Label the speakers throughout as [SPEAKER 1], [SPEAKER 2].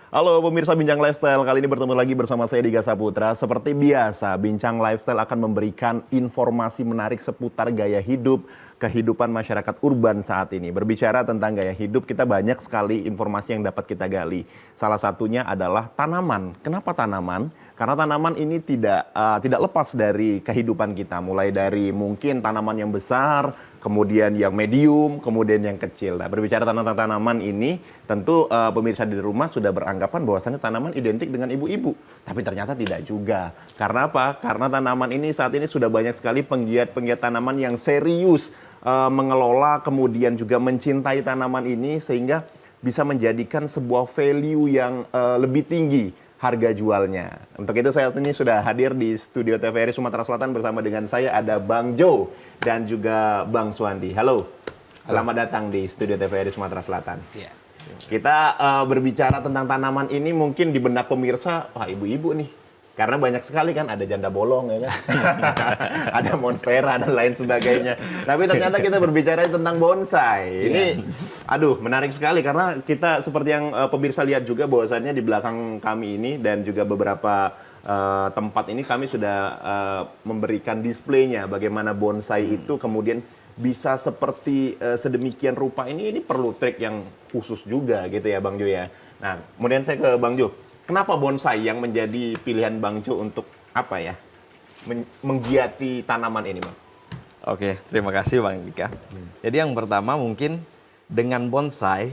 [SPEAKER 1] Halo pemirsa Bincang Lifestyle, kali ini bertemu lagi bersama saya Diga Saputra. Seperti biasa, Bincang Lifestyle akan memberikan informasi menarik seputar gaya hidup, kehidupan masyarakat urban saat ini. Berbicara tentang gaya hidup, kita banyak sekali informasi yang dapat kita gali. Salah satunya adalah tanaman. Kenapa tanaman? Karena tanaman ini tidak lepas dari kehidupan kita. Mulai dari mungkin tanaman yang besar, kemudian yang medium, kemudian yang kecil. Nah, berbicara tentang tanaman ini, tentu pemirsa di rumah sudah beranggapan bahwasannya tanaman identik dengan ibu-ibu. Tapi ternyata tidak juga. Karena apa? Karena tanaman ini saat ini sudah banyak sekali penggiat-penggiat tanaman yang serius mengelola, kemudian juga mencintai tanaman ini, sehingga bisa menjadikan sebuah value yang lebih tinggi harga jualnya. Untuk itu saya ini sudah hadir di studio TVRI Sumatera Selatan bersama dengan saya ada Bang Jo dan juga Bang Suwandi. Halo, selamat datang di studio TVRI Sumatera Selatan.
[SPEAKER 2] Ya.
[SPEAKER 1] Kita berbicara tentang tanaman ini mungkin di benak pemirsa, wah ibu-ibu nih. Karena banyak sekali kan, ada janda bolong ya kan, ada monstera dan lain sebagainya. Tapi ternyata kita berbicara tentang bonsai. Ini, aduh menarik sekali karena kita seperti yang pemirsa lihat juga bahwasannya di belakang kami ini dan juga beberapa tempat ini kami sudah memberikan displaynya bagaimana bonsai itu kemudian bisa seperti sedemikian rupa ini perlu trik yang khusus juga gitu ya Bang Jo ya. Nah kemudian saya ke Bang Jo. Kenapa bonsai yang menjadi pilihan Bang Jo untuk apa ya menggiati tanaman ini, Bang?
[SPEAKER 2] Oke, terima kasih Bang Dika. Jadi yang pertama mungkin dengan bonsai,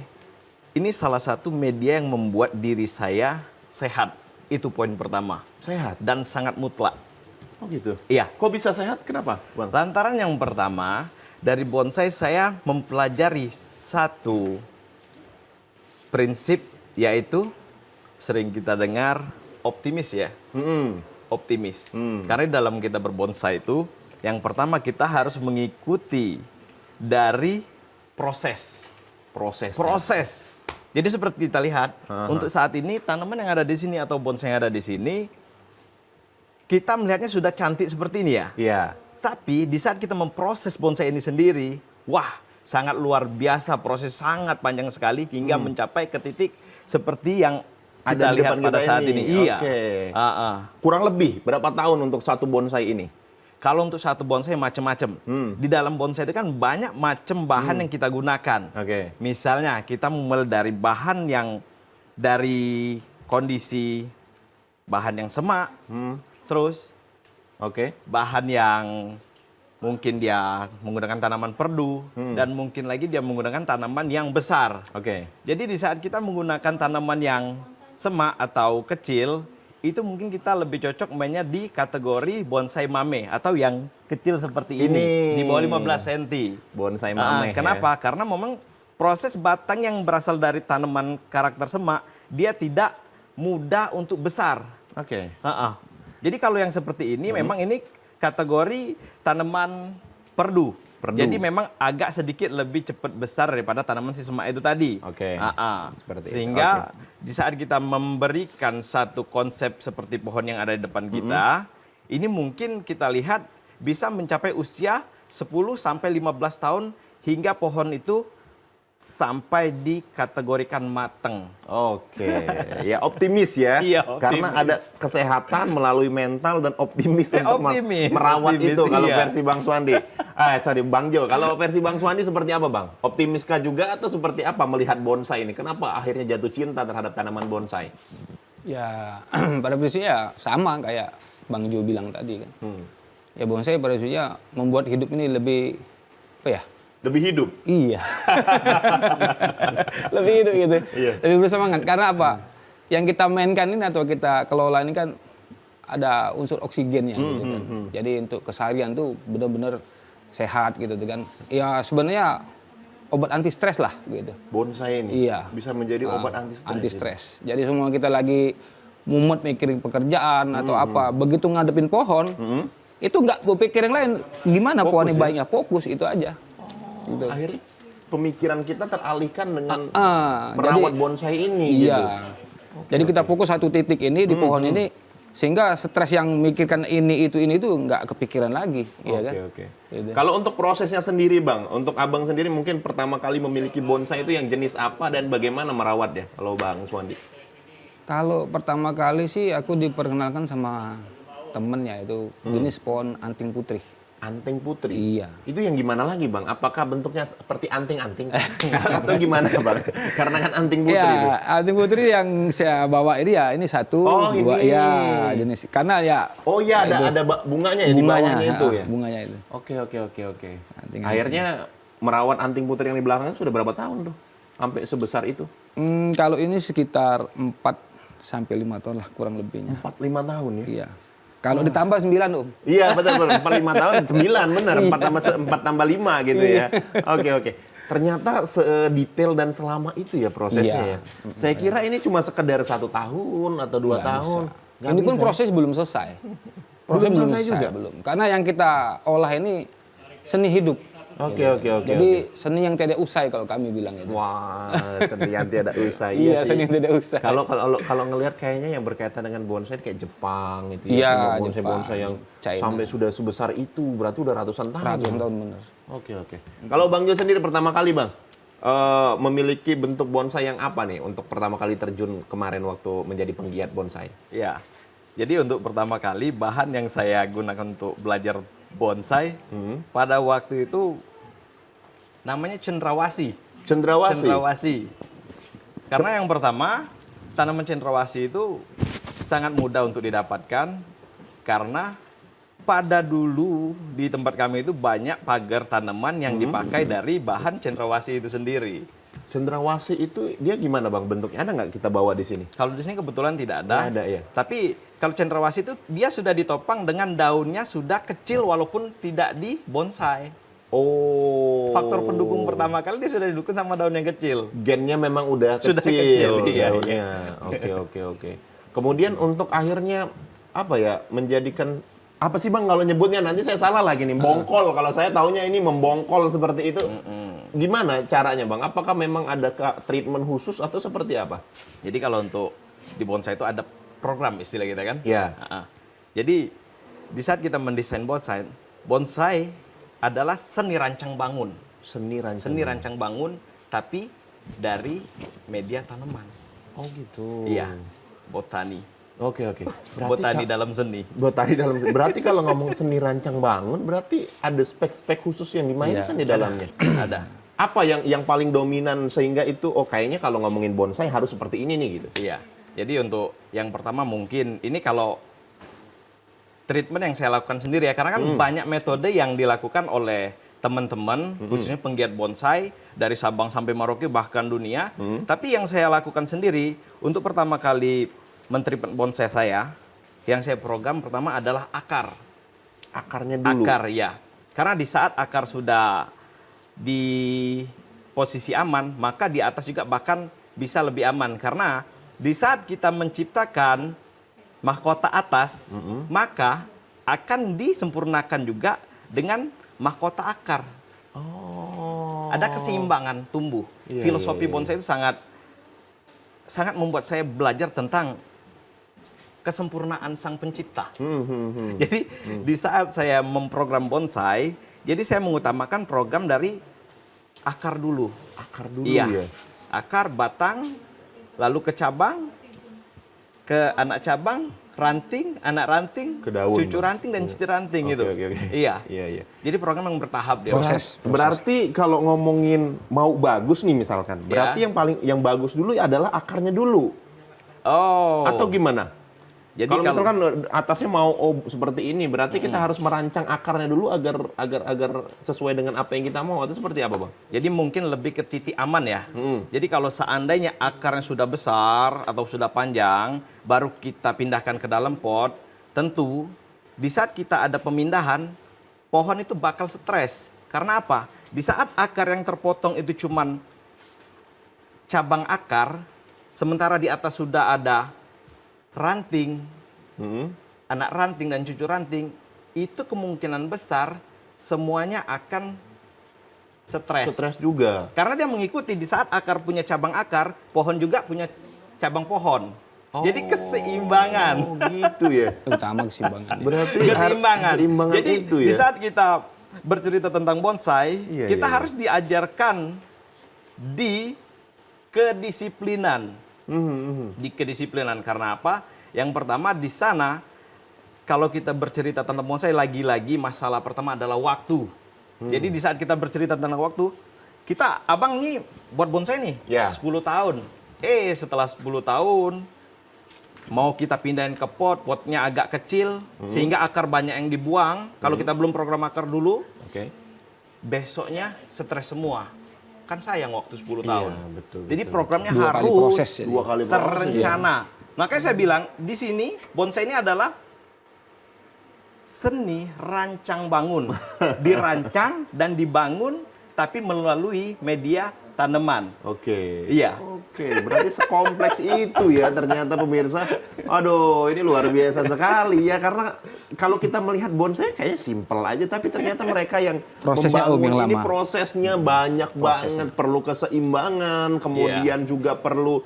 [SPEAKER 2] ini salah satu media yang membuat diri saya sehat. Itu poin pertama.
[SPEAKER 1] Sehat?
[SPEAKER 2] Dan sangat mutlak.
[SPEAKER 1] Oh gitu?
[SPEAKER 2] Iya.
[SPEAKER 1] Kok bisa sehat? Kenapa, Bang?
[SPEAKER 2] Lantaran yang pertama, dari bonsai saya mempelajari satu prinsip, yaitu sering kita dengar optimis ya. Optimis. Karena dalam kita berbonsai itu, yang pertama kita harus mengikuti dari proses. Proses. Jadi seperti kita lihat, untuk saat ini tanaman yang ada di sini atau bonsai yang ada di sini, kita melihatnya sudah cantik seperti ini ya.
[SPEAKER 1] Iya.
[SPEAKER 2] Tapi di saat kita memproses bonsai ini sendiri, wah sangat luar biasa, proses sangat panjang sekali hingga mencapai ke titik seperti yang kita lihat pada saat ini. Iya.
[SPEAKER 1] Oke. Kurang lebih berapa tahun untuk satu bonsai ini?
[SPEAKER 2] Kalau untuk satu bonsai macam-macam. Di dalam bonsai itu kan banyak macam bahan yang kita gunakan.
[SPEAKER 1] Oke.
[SPEAKER 2] Misalnya kita mulai dari bahan yang dari kondisi bahan yang semak, terus bahan yang mungkin dia menggunakan tanaman perdu, dan mungkin lagi dia menggunakan tanaman yang besar. Jadi di saat kita menggunakan tanaman yang semak atau kecil, itu mungkin kita lebih cocok mainnya di kategori bonsai mame atau yang kecil seperti ini, di bawah 15 cm.
[SPEAKER 1] Bonsai mame.
[SPEAKER 2] Kenapa? Karena memang proses batang yang berasal dari tanaman karakter semak, dia tidak mudah untuk besar. Jadi kalau yang seperti ini memang ini kategori tanaman perdu. Jadi memang agak sedikit lebih cepat besar daripada tanaman si semak itu tadi. Sehingga di saat kita memberikan satu konsep seperti pohon yang ada di depan kita, ini mungkin kita lihat bisa mencapai usia 10 sampai 15 tahun hingga pohon itu sampai dikategorikan mateng.
[SPEAKER 1] Ya optimis ya.
[SPEAKER 2] Iya, optimis.
[SPEAKER 1] Karena ada kesehatan melalui mental dan optimis untuk merawat itu kalau versi Bang Suwandi. Bang Jo, kalau versi Bang Suwandi seperti apa Bang? Optimiskah juga atau seperti apa melihat bonsai ini? Kenapa akhirnya jatuh cinta terhadap tanaman bonsai?
[SPEAKER 3] Ya pada prinsipnya sama kayak Bang Jo bilang tadi kan. Ya bonsai pada prinsipnya membuat hidup ini lebih
[SPEAKER 1] lebih hidup.
[SPEAKER 3] Iya. Lebih hidup gitu. Lebih bersemangat. Karena apa? Yang kita mainkan ini atau kita kelola ini kan ada unsur oksigennya gitu kan. Jadi untuk keseharian tuh benar-benar sehat gitu kan. Ya sebenarnya obat anti stres lah gitu.
[SPEAKER 1] Bonsai ini bisa menjadi obat anti stres.
[SPEAKER 3] Jadi semua kita lagi mumet mikirin pekerjaan atau apa, begitu ngadepin pohon, itu nggak berpikir yang lain. Gimana
[SPEAKER 1] Fokus
[SPEAKER 3] pohonnya
[SPEAKER 1] ya?
[SPEAKER 3] baiknya? Fokus itu aja. Gitu.
[SPEAKER 1] Akhirnya pemikiran kita teralihkan dengan
[SPEAKER 3] jadi-
[SPEAKER 1] merawat bonsai ini gitu.
[SPEAKER 3] Iya. Jadi kita fokus satu titik ini di pohon ini, sehingga stres yang mikirkan ini itu nggak kepikiran lagi, ya kan?
[SPEAKER 1] Oke.
[SPEAKER 3] Gitu.
[SPEAKER 1] Kalau untuk prosesnya sendiri Bang, untuk Abang sendiri mungkin pertama kali memiliki bonsai itu yang jenis apa dan bagaimana merawatnya? Kalau Bang Suwandi.
[SPEAKER 3] Kalau pertama kali sih aku diperkenalkan sama temennya itu jenis pohon anting putri.
[SPEAKER 1] Anting putri.
[SPEAKER 3] Iya.
[SPEAKER 1] Itu yang gimana lagi Bang? Apakah bentuknya seperti anting-anting atau gimana Bang? Karena kan anting putri itu.
[SPEAKER 3] Ya, anting putri yang saya bawa ini ya ini satu,
[SPEAKER 1] Oh,
[SPEAKER 3] dua,
[SPEAKER 1] ini.
[SPEAKER 3] ya jenis. Karena ya
[SPEAKER 1] Oh iya ada bunganya ya di bawahnya itu ya.
[SPEAKER 3] Bunganya itu.
[SPEAKER 1] Oke.
[SPEAKER 3] Anting-anting.
[SPEAKER 1] Akhirnya merawat anting putri yang di belakang sudah berapa tahun tuh? Sampai sebesar itu?
[SPEAKER 3] Kalau ini sekitar 4 sampai 5 tahun lah kurang lebihnya.
[SPEAKER 1] 4-5 tahun ya?
[SPEAKER 3] Iya. Kalau ditambah 9 Om.
[SPEAKER 1] Iya betul 4-5 tahun 9 benar 4 tambah 5 gitu ya. Oke. Ternyata sedetail dan selama itu ya prosesnya
[SPEAKER 3] Iya.
[SPEAKER 1] ya. Saya kira ini cuma sekedar 1 tahun atau 2 tahun. Nggak
[SPEAKER 3] Ini pun
[SPEAKER 1] bisa.
[SPEAKER 3] proses belum selesai. Proses
[SPEAKER 1] Belum selesai juga?
[SPEAKER 3] belum. Karena yang kita olah ini seni hidup.
[SPEAKER 1] Oke.
[SPEAKER 3] Jadi seni yang tidak usai kalau kami bilang itu.
[SPEAKER 1] Wah, seni yang tidak usai.
[SPEAKER 3] Iya,
[SPEAKER 1] sih.
[SPEAKER 3] seni yang tidak usai.
[SPEAKER 1] Kalau ngelihat kayaknya yang berkaitan dengan bonsai kayak Jepang itu
[SPEAKER 3] Iya,
[SPEAKER 1] ya.
[SPEAKER 3] Jepang,
[SPEAKER 1] Bonsai yang
[SPEAKER 3] China.
[SPEAKER 1] sampai sudah sebesar itu berarti udah ratusan tahun.
[SPEAKER 3] Ratusan tahun benar.
[SPEAKER 1] Oke. Kalau Bang Jo sendiri pertama kali Bang memiliki bentuk bonsai yang apa nih untuk pertama kali terjun kemarin waktu menjadi penggiat bonsai?
[SPEAKER 2] Ya. Jadi untuk pertama kali bahan yang saya gunakan untuk belajar bonsai pada waktu itu namanya cendrawasih.
[SPEAKER 1] Cendrawasih.
[SPEAKER 2] Karena yang pertama tanaman cendrawasih itu sangat mudah untuk didapatkan karena pada dulu di tempat kami itu banyak pagar tanaman yang dipakai dari bahan cendrawasih itu sendiri.
[SPEAKER 1] Cendrawasih itu dia gimana Bang bentuknya? Ada nggak kita bawa di sini?
[SPEAKER 2] Kalau di sini kebetulan tidak ada.
[SPEAKER 1] Nggak ada, ya.
[SPEAKER 2] Tapi kalau cendrawasih itu dia sudah ditopang dengan daunnya sudah kecil walaupun tidak di bonsai.
[SPEAKER 1] Oh.
[SPEAKER 2] Faktor pendukung pertama kali dia sudah didukung sama daun yang kecil.
[SPEAKER 1] Gennya memang udah
[SPEAKER 2] Sudah kecil, iya,
[SPEAKER 1] daunnya. Oke. Kemudian untuk akhirnya apa ya menjadikan apa sih Bang kalau nyebutnya nanti saya salah lagi nih bongkol kalau saya taunya ini membongkol seperti itu. Gimana caranya Bang? Apakah memang ada treatment khusus atau seperti apa?
[SPEAKER 2] Jadi kalau untuk di bonsai itu ada program istilah kita kan?
[SPEAKER 1] Ya.
[SPEAKER 2] Jadi di saat kita mendesain bonsai adalah seni rancang bangun.
[SPEAKER 1] Seni
[SPEAKER 2] Rancang bangun tapi dari media tanaman.
[SPEAKER 1] Oh gitu.
[SPEAKER 2] Iya, botani.
[SPEAKER 1] Oke.
[SPEAKER 2] Botani dalam seni.
[SPEAKER 1] Berarti kalau ngomong seni rancang bangun berarti ada spek-spek khusus yang dimainkan di dalamnya.
[SPEAKER 2] Ada.
[SPEAKER 1] Apa yang paling dominan sehingga itu kayaknya kalau ngomongin bonsai harus seperti ini nih gitu.
[SPEAKER 2] Iya. Jadi untuk yang pertama mungkin ini kalau treatment yang saya lakukan sendiri ya karena kan banyak metode yang dilakukan oleh teman-teman khususnya penggiat bonsai dari Sabang sampai Merauke bahkan dunia. Tapi yang saya lakukan sendiri untuk pertama kali mentreatment bonsai saya yang saya program pertama adalah akar.
[SPEAKER 1] Akarnya dulu.
[SPEAKER 2] Akar ya. Karena di saat akar sudah di posisi aman, maka di atas juga bahkan bisa lebih aman karena di saat kita menciptakan mahkota atas, maka akan disempurnakan juga dengan mahkota akar.
[SPEAKER 1] Oh.
[SPEAKER 2] Ada keseimbangan tumbuh.
[SPEAKER 1] Iya,
[SPEAKER 2] Filosofi
[SPEAKER 1] iya.
[SPEAKER 2] bonsai itu sangat membuat saya belajar tentang kesempurnaan sang pencipta. Jadi di saat saya memprogram bonsai, jadi saya mengutamakan program dari akar dulu.
[SPEAKER 1] Akar dulu
[SPEAKER 2] Iya.
[SPEAKER 1] ya.
[SPEAKER 2] Akar, batang, lalu ke cabang, ke anak cabang, ranting, anak ranting,
[SPEAKER 1] Ke daun,
[SPEAKER 2] cucu
[SPEAKER 1] Bang.
[SPEAKER 2] ranting dan cici ranting
[SPEAKER 1] Oke,
[SPEAKER 2] gitu.
[SPEAKER 1] oke.
[SPEAKER 2] Iya.
[SPEAKER 1] Iya.
[SPEAKER 2] Jadi program yang bertahap dia.
[SPEAKER 3] Proses.
[SPEAKER 1] Berarti kalau ngomongin mau bagus nih misalkan, berarti yang bagus dulu adalah akarnya dulu.
[SPEAKER 2] Oh.
[SPEAKER 1] Atau gimana?
[SPEAKER 2] Jadi
[SPEAKER 1] Kalau misalkan atasnya mau seperti ini, berarti kita harus merancang akarnya dulu agar sesuai dengan apa yang kita mau atau seperti apa, Bang?
[SPEAKER 2] Jadi mungkin lebih ke titik aman ya. Jadi kalau seandainya akarnya sudah besar atau sudah panjang, baru kita pindahkan ke dalam pot, tentu di saat kita ada pemindahan, pohon itu bakal stres. Karena apa? Di saat akar yang terpotong itu cuman cabang akar, sementara di atas sudah ada ranting, anak ranting dan cucu ranting, itu kemungkinan besar semuanya akan stres.
[SPEAKER 1] Stres juga.
[SPEAKER 2] Karena dia mengikuti di saat akar punya cabang akar, pohon juga punya cabang pohon. Jadi keseimbangan.
[SPEAKER 1] Oh gitu ya.
[SPEAKER 3] Utama keseimbangan.
[SPEAKER 1] Berarti
[SPEAKER 2] Keseimbangan. Jadi
[SPEAKER 1] itu ya.
[SPEAKER 2] di saat kita bercerita tentang bonsai,
[SPEAKER 1] Iya,
[SPEAKER 2] kita
[SPEAKER 1] iya,
[SPEAKER 2] harus diajarkan di kedisiplinan. Di kedisiplinan karena apa? Yang pertama di sana kalau kita bercerita tentang bonsai lagi-lagi masalah pertama adalah waktu. Jadi di saat kita bercerita tentang waktu, abang nih buat bonsai nih
[SPEAKER 1] Ya.
[SPEAKER 2] 10 tahun. Setelah 10 tahun mau kita pindahin ke potnya agak kecil sehingga akar banyak yang dibuang. Kalau kita belum program akar dulu, besoknya stres semua. Kan sayang waktu 10 tahun.
[SPEAKER 1] betul,
[SPEAKER 2] Jadi
[SPEAKER 1] betul.
[SPEAKER 2] programnya
[SPEAKER 3] Dua kali
[SPEAKER 2] harus
[SPEAKER 3] proses jadi.
[SPEAKER 1] 2 kali proses.
[SPEAKER 2] terencana. Makanya saya bilang di sini bonsai ini adalah seni rancang bangun. Dirancang dan dibangun tapi melalui media tanaman.
[SPEAKER 1] Oke.
[SPEAKER 2] Iya.
[SPEAKER 1] Oke, berarti sekompleks itu ya ternyata pemirsa. Aduh, ini luar biasa sekali ya karena kalau kita melihat bonsai kayaknya simpel aja tapi ternyata mereka yang
[SPEAKER 3] Prosesnya,
[SPEAKER 1] membangun
[SPEAKER 3] yang
[SPEAKER 1] ini
[SPEAKER 3] lama.
[SPEAKER 1] prosesnya banyak banget, perlu keseimbangan, kemudian juga perlu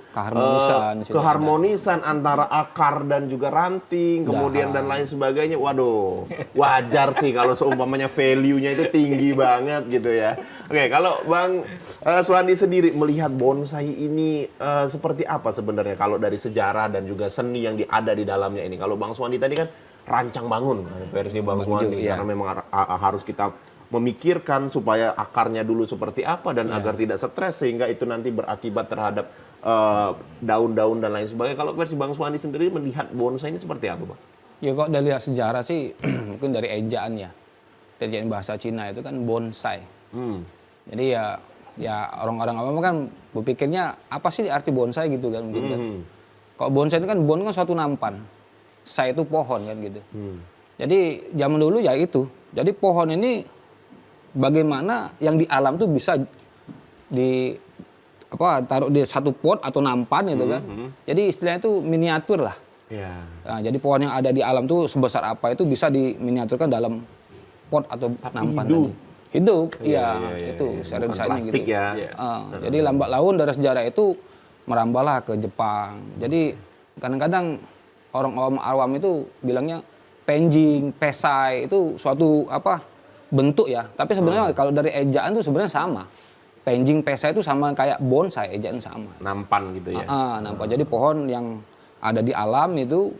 [SPEAKER 1] keharmonisan antara akar dan juga ranting, kemudian dan lain sebagainya. Waduh, wajar sih kalau seumpamanya value-nya itu tinggi banget gitu ya. Oke, kalau Bang Suwandi sendiri melihat bonsai ini seperti apa sebenarnya kalau dari sejarah dan juga seni yang ada di dalamnya ini. Kalau Bang Suwandi tadi kan rancang bangun versi Bang Suwandi
[SPEAKER 3] iya.
[SPEAKER 1] karena memang harus kita memikirkan supaya akarnya dulu seperti apa dan agar tidak stres sehingga itu nanti berakibat terhadap daun-daun dan lain sebagainya. Kalau versi Bang Suwandi sendiri melihat bonsai ini seperti apa, Bang?
[SPEAKER 3] Ya kok dari sejarah sih mungkin dari ejaan ya. Dari ejaan bahasa Cina itu kan bonsai. Jadi ya orang-orang awam kan berpikirnya apa sih arti bonsai gitu kan mungkin kan. Kalau bonsai itu kan bon kan suatu nampan. Sai itu pohon kan gitu. Jadi zaman dulu ya itu. Jadi pohon ini bagaimana yang di alam tuh bisa taruh di satu pot atau nampan gitu kan. Jadi istilahnya itu miniatur lah.
[SPEAKER 1] Ya.
[SPEAKER 3] Nah, jadi pohon yang ada di alam tuh sebesar apa itu bisa diminiaturkan dalam pot atau nampan
[SPEAKER 1] hidup.
[SPEAKER 3] tadi. Hidup,
[SPEAKER 1] Iya,
[SPEAKER 3] itu
[SPEAKER 1] iya.
[SPEAKER 3] secara
[SPEAKER 1] Bukan
[SPEAKER 3] desainnya
[SPEAKER 1] plastik
[SPEAKER 3] gitu.
[SPEAKER 1] ya.
[SPEAKER 3] Jadi lambat laun dari sejarah itu merambahlah ke Jepang. Jadi kadang-kadang orang awam itu bilangnya penjing, pesai itu suatu bentuk ya. Tapi sebenarnya kalau dari ejaan itu sebenarnya sama. Penjing, pesai itu sama kayak bonsai, ejaan sama.
[SPEAKER 1] Nampan gitu ya.
[SPEAKER 3] Nampak. Jadi pohon yang ada di alam itu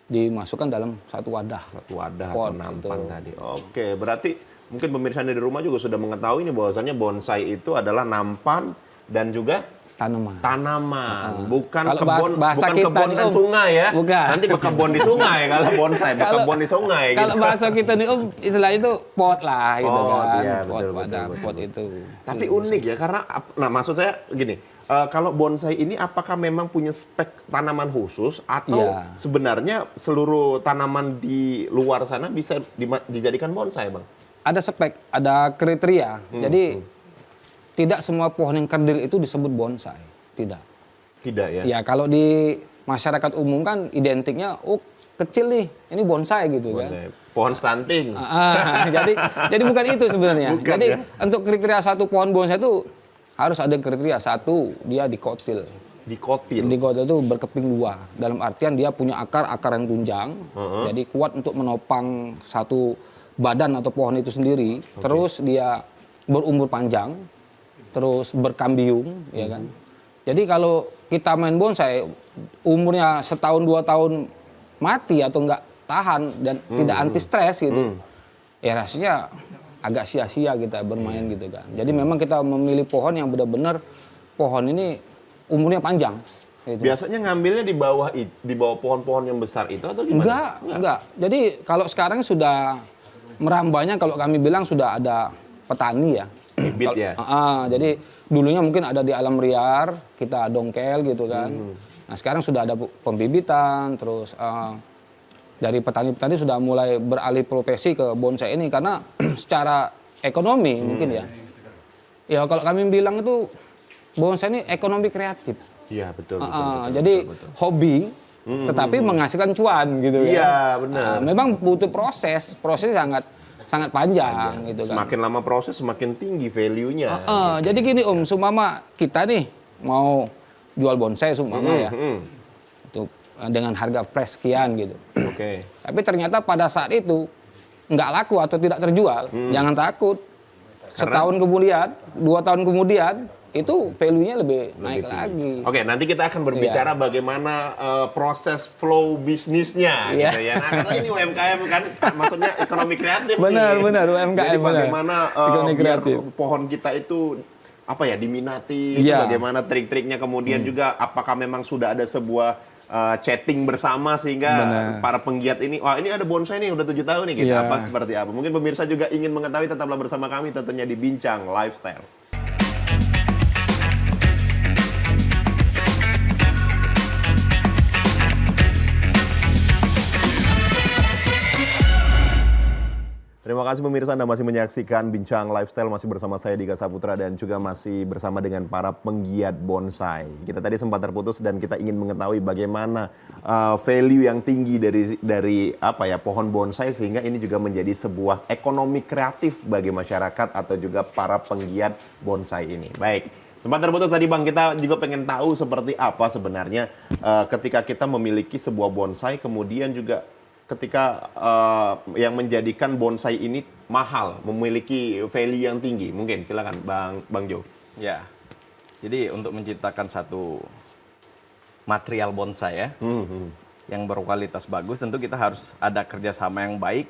[SPEAKER 3] dimasukkan dalam satu wadah.
[SPEAKER 1] Satu wadah
[SPEAKER 3] Pot,
[SPEAKER 1] atau nampan
[SPEAKER 3] gitu.
[SPEAKER 1] tadi. Oke, berarti mungkin pemirsa di rumah juga sudah mengetahui nih bahwasannya bonsai itu adalah nampan dan juga tanaman. Bukan
[SPEAKER 3] Kalau
[SPEAKER 1] kebun,
[SPEAKER 3] bahasa
[SPEAKER 1] bukan
[SPEAKER 3] kita
[SPEAKER 1] kebun
[SPEAKER 3] nih,
[SPEAKER 1] dan sungai ya.
[SPEAKER 3] bukan.
[SPEAKER 1] Nanti berkebun di sungai kalau bonsai, berkebun di sungai
[SPEAKER 3] Kalau
[SPEAKER 1] gitu.
[SPEAKER 3] bahasa kita nih istilahnya itu pot lah gitu
[SPEAKER 1] Pot,
[SPEAKER 3] kan.
[SPEAKER 1] iya,
[SPEAKER 3] Pot
[SPEAKER 1] betul,
[SPEAKER 3] wadah,
[SPEAKER 1] betul,
[SPEAKER 3] pot itu.
[SPEAKER 1] Tapi unik ya karena maksud saya gini, kalau bonsai ini apakah memang punya spek tanaman khusus atau
[SPEAKER 3] Iya.
[SPEAKER 1] sebenarnya seluruh tanaman di luar sana bisa dijadikan bonsai, Bang?
[SPEAKER 3] Ada spek, ada kriteria. Jadi tidak semua pohon yang kerdil itu disebut bonsai. Tidak.
[SPEAKER 1] Tidak ya.
[SPEAKER 3] Ya kalau di masyarakat umum kan identiknya kecil nih, ini bonsai gitu kan.
[SPEAKER 1] Bonsai. Pohon stunting.
[SPEAKER 3] Jadi bukan itu sebenarnya.
[SPEAKER 1] Bukan,
[SPEAKER 3] jadi
[SPEAKER 1] ya?
[SPEAKER 3] untuk kriteria satu pohon bonsai itu harus ada kriteria. Satu, dia dikotil.
[SPEAKER 1] Dikotil.
[SPEAKER 3] Dikotil itu berkeping dua. Dalam artian dia punya akar yang tunjang. Jadi kuat untuk menopang satu badan atau pohon itu sendiri. Terus dia berumur panjang. Terus berkambium, ya kan. Jadi kalau kita main bonsai, umurnya setahun 2 tahun mati atau enggak tahan dan tidak anti stres gitu. Ya rasanya agak sia-sia kita bermain gitu kan. Jadi memang kita memilih pohon yang benar-benar pohon ini umurnya panjang. Gitu.
[SPEAKER 1] Biasanya ngambilnya di bawah pohon-pohon yang besar itu atau gimana?
[SPEAKER 3] Enggak. Jadi kalau sekarang sudah merambahnya kalau kami bilang sudah ada petani ya.
[SPEAKER 1] Bibit ya.
[SPEAKER 3] Jadi dulunya mungkin ada di alam liar, kita dongkel gitu kan. Nah sekarang sudah ada pembibitan, terus dari petani-petani sudah mulai beralih profesi ke bonsai ini karena secara ekonomi mungkin ya. Ya kalau kami bilang itu bonsai ini ekonomi kreatif.
[SPEAKER 1] Iya betul.
[SPEAKER 3] Jadi hobi tetapi menghasilkan cuan gitu ya.
[SPEAKER 1] Iya, benar.
[SPEAKER 3] Nah, memang butuh proses sangat panjang gitu kan.
[SPEAKER 1] Semakin lama proses semakin tinggi value-nya.
[SPEAKER 3] Jadi gini Om, sumama kita nih mau jual bonsai sumama ya. Untuk dengan harga fresh sekian gitu.
[SPEAKER 1] Oke.
[SPEAKER 3] Tapi ternyata pada saat itu nggak laku atau tidak terjual, jangan takut. Setahun kemudian, 2 tahun kemudian, itu value-nya lebih naik lagi.
[SPEAKER 1] Oke, nanti kita akan berbicara bagaimana proses flow bisnisnya gitu ya. Nah, karena ini UMKM kan, maksudnya ekonomi kreatif.
[SPEAKER 3] Benar,
[SPEAKER 1] nih.
[SPEAKER 3] benar, UMKM.
[SPEAKER 1] Jadi bagaimana
[SPEAKER 3] Ekonomi
[SPEAKER 1] biar
[SPEAKER 3] kreatif.
[SPEAKER 1] pohon kita itu apa ya diminati, itu bagaimana trik-triknya, kemudian juga apakah memang sudah ada sebuah chatting bersama sehingga para penggiat ini, wah ini ada bonsai nih udah 7 tahun nih kita apa seperti apa. Mungkin pemirsa juga ingin mengetahui, tetaplah bersama kami tentunya di Bincang Lifestyle. Terima kasih pemirsa, Anda masih menyaksikan Bincang Lifestyle, masih bersama saya Diga Saputra dan juga masih bersama dengan para penggiat bonsai. Kita tadi sempat terputus dan kita ingin mengetahui bagaimana value yang tinggi dari apa ya pohon bonsai sehingga ini juga menjadi sebuah ekonomi kreatif bagi masyarakat atau juga para penggiat bonsai ini. Baik. Sempat terputus tadi Bang, kita juga pengen tahu seperti apa sebenarnya ketika kita memiliki sebuah bonsai, kemudian juga ketika yang menjadikan bonsai ini mahal, memiliki value yang tinggi. Mungkin silakan Bang Jo.
[SPEAKER 2] Ya, jadi untuk menciptakan satu material bonsai ya, yang berkualitas bagus, tentu kita harus ada kerjasama yang baik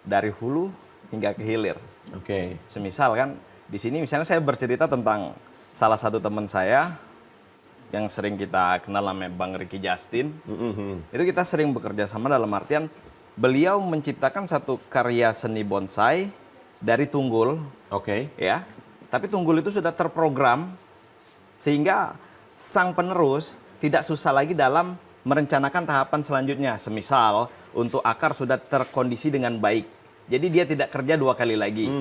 [SPEAKER 2] dari hulu hingga ke hilir.
[SPEAKER 1] Oke.
[SPEAKER 2] Semisal kan, di sini misalnya saya bercerita tentang salah satu teman saya yang sering kita kenal namanya Bang Ricky Justin. Itu kita sering bekerja sama dalam artian beliau menciptakan satu karya seni bonsai dari tunggul.
[SPEAKER 1] Oke.
[SPEAKER 2] Ya. Tapi tunggul itu sudah terprogram sehingga sang penerus tidak susah lagi dalam merencanakan tahapan selanjutnya. Semisal untuk akar sudah terkondisi dengan baik. Jadi dia tidak kerja 2 kali lagi.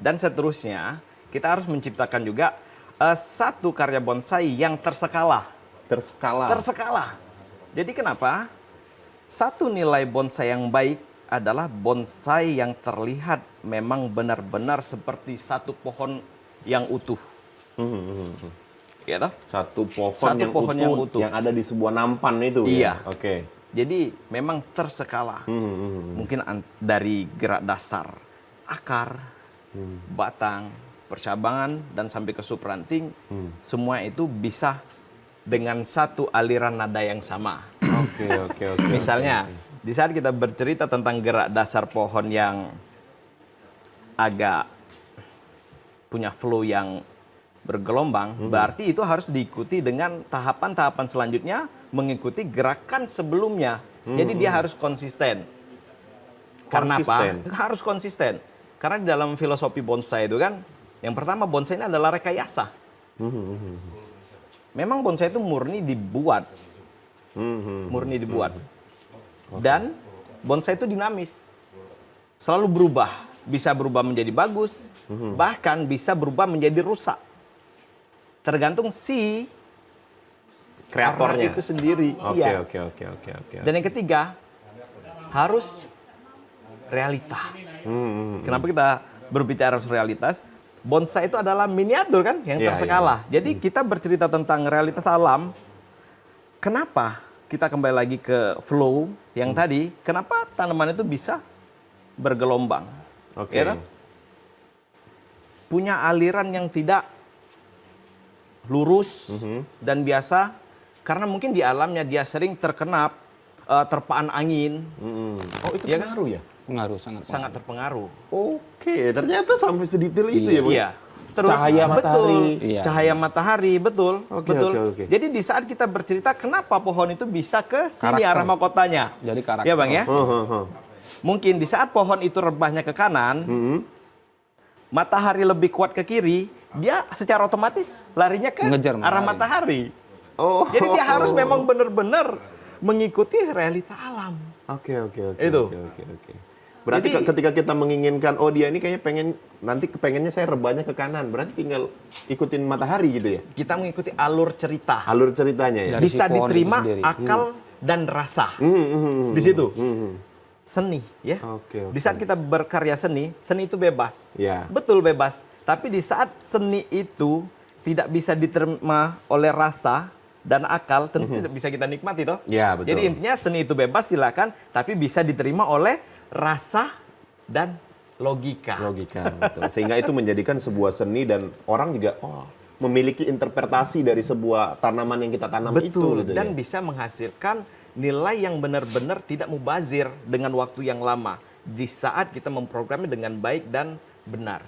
[SPEAKER 2] Dan seterusnya kita harus menciptakan juga satu karya bonsai yang terskala. Terskala. Jadi kenapa? Satu nilai bonsai yang baik adalah bonsai yang terlihat memang benar-benar seperti satu pohon yang utuh. Ya toh?
[SPEAKER 1] Satu pohon yang utuh yang ada di sebuah nampan itu.
[SPEAKER 2] Iya.
[SPEAKER 1] Ya? Oke.
[SPEAKER 2] Jadi memang terskala. Mungkin dari gerak dasar, akar, batang, percabangan dan sampai ke subranting, semua itu bisa dengan satu aliran nada yang sama.
[SPEAKER 1] Oke.
[SPEAKER 2] Misalnya, di saat kita bercerita tentang gerak dasar pohon yang agak punya flow yang bergelombang, berarti itu harus diikuti dengan tahapan-tahapan selanjutnya mengikuti gerakan sebelumnya. Jadi dia harus konsisten. Karena apa? Harus konsisten. Karena di dalam filosofi bonsai itu kan, yang pertama, bonsai ini adalah rekayasa. Memang bonsai itu murni dibuat. Dan bonsai itu dinamis. Selalu berubah. Bisa berubah menjadi bagus, bahkan bisa berubah menjadi rusak. Tergantung si
[SPEAKER 1] kreatornya
[SPEAKER 2] itu sendiri.
[SPEAKER 1] Oke.
[SPEAKER 2] Dan yang ketiga, harus realitas. Kenapa kita berbicara realitas? Bonsai itu adalah miniatur kan, yang terskala. Jadi kita bercerita tentang realitas alam. Kenapa kita kembali lagi ke flow yang tadi? Kenapa tanaman itu bisa bergelombang?
[SPEAKER 1] Oke.
[SPEAKER 2] Ya, punya aliran yang tidak lurus dan biasa, karena mungkin di alamnya dia sering terkena terpaan angin.
[SPEAKER 1] Oh, itu
[SPEAKER 2] ya
[SPEAKER 1] pengaruh ya?
[SPEAKER 3] Pengaruh,
[SPEAKER 2] sangat terpengaruh.
[SPEAKER 1] Oke, ternyata sampai sedetail itu ya, Bang?
[SPEAKER 2] Iya. Terus
[SPEAKER 1] cahaya matahari.
[SPEAKER 2] Betul, cahaya matahari, betul.
[SPEAKER 1] Oke.
[SPEAKER 2] Jadi di saat kita bercerita kenapa pohon itu bisa ke sini arah mahkotanya.
[SPEAKER 3] Jadi karakter.
[SPEAKER 2] Ya Bang ya? Mungkin di saat pohon itu rebahnya ke kanan, matahari lebih kuat ke kiri, dia secara otomatis larinya ke
[SPEAKER 3] Ngejar
[SPEAKER 2] arah matahari. Jadi dia harus memang benar-benar mengikuti realita alam.
[SPEAKER 1] Oke.
[SPEAKER 2] Itu.
[SPEAKER 1] Oke. Berarti
[SPEAKER 2] Jadi,
[SPEAKER 1] ketika kita menginginkan, oh dia ini kayaknya kepengennya saya rebahnya ke kanan, berarti tinggal ikutin matahari gitu ya?
[SPEAKER 2] kita mengikuti alur cerita.
[SPEAKER 1] Alur ceritanya ya?
[SPEAKER 3] Dari
[SPEAKER 2] Bisa
[SPEAKER 3] si pohon
[SPEAKER 2] diterima
[SPEAKER 3] itu sendiri.
[SPEAKER 2] akal dan rasa. Di situ. Seni, ya. Di saat kita berkarya seni itu bebas.
[SPEAKER 1] Ya.
[SPEAKER 2] Betul bebas. Tapi di saat seni itu tidak bisa diterima oleh rasa dan akal, tentu tidak bisa kita nikmati toh.
[SPEAKER 1] Ya, betul.
[SPEAKER 2] Jadi intinya seni itu bebas silakan, tapi bisa diterima oleh rasa dan logika.
[SPEAKER 1] Logika, betul. Sehingga itu menjadikan sebuah seni dan orang juga memiliki interpretasi dari sebuah tanaman yang kita tanam itu.
[SPEAKER 2] Betul,
[SPEAKER 1] Gitu,
[SPEAKER 2] dan
[SPEAKER 1] ya.
[SPEAKER 2] bisa menghasilkan nilai yang benar-benar tidak mubazir dengan waktu yang lama di saat kita memprogramnya dengan baik dan benar.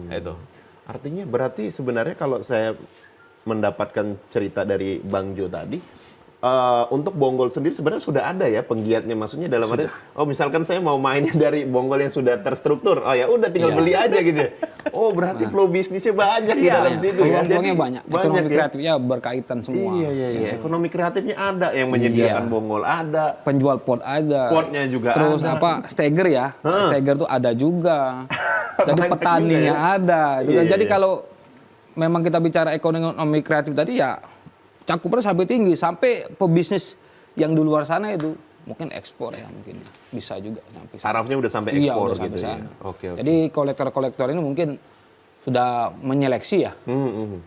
[SPEAKER 2] Itu.
[SPEAKER 1] Artinya berarti sebenarnya kalau saya mendapatkan cerita dari Bang Jo tadi, untuk Bonggol sendiri sebenarnya sudah ada ya penggiatnya, maksudnya dalam arti, misalkan saya mau mainnya dari Bonggol yang sudah terstruktur, ya udah tinggal beli aja gitu. Berarti flow bisnisnya banyak di dalam situ ya.
[SPEAKER 3] Peluangnya banyak. Ekonomi
[SPEAKER 1] ya.
[SPEAKER 3] kreatifnya berkaitan semua.
[SPEAKER 1] Iya. Ekonomi kreatifnya ada, yang menyediakan Bonggol ada.
[SPEAKER 3] Penjual pot ada.
[SPEAKER 1] Potnya juga
[SPEAKER 3] Terus
[SPEAKER 1] ada.
[SPEAKER 3] steger ya. Steger tuh ada juga. Jadi
[SPEAKER 1] Banyak
[SPEAKER 3] petaninya
[SPEAKER 1] juga ya.
[SPEAKER 3] ada. Gitu.
[SPEAKER 1] Iya,
[SPEAKER 3] Jadi
[SPEAKER 1] iya.
[SPEAKER 3] kalau memang kita bicara ekonomi kreatif tadi ya cakupannya sampai tinggi, sampai pebisnis yang di luar sana itu mungkin ekspor ya, mungkin bisa juga sampai sana.
[SPEAKER 1] Tarafnya udah sampai
[SPEAKER 3] Iya,
[SPEAKER 1] ekspor
[SPEAKER 3] udah
[SPEAKER 1] gitu
[SPEAKER 3] sampai
[SPEAKER 1] ya.
[SPEAKER 3] sana.
[SPEAKER 1] Oke.
[SPEAKER 3] Jadi kolektor-kolektor ini mungkin sudah menyeleksi ya.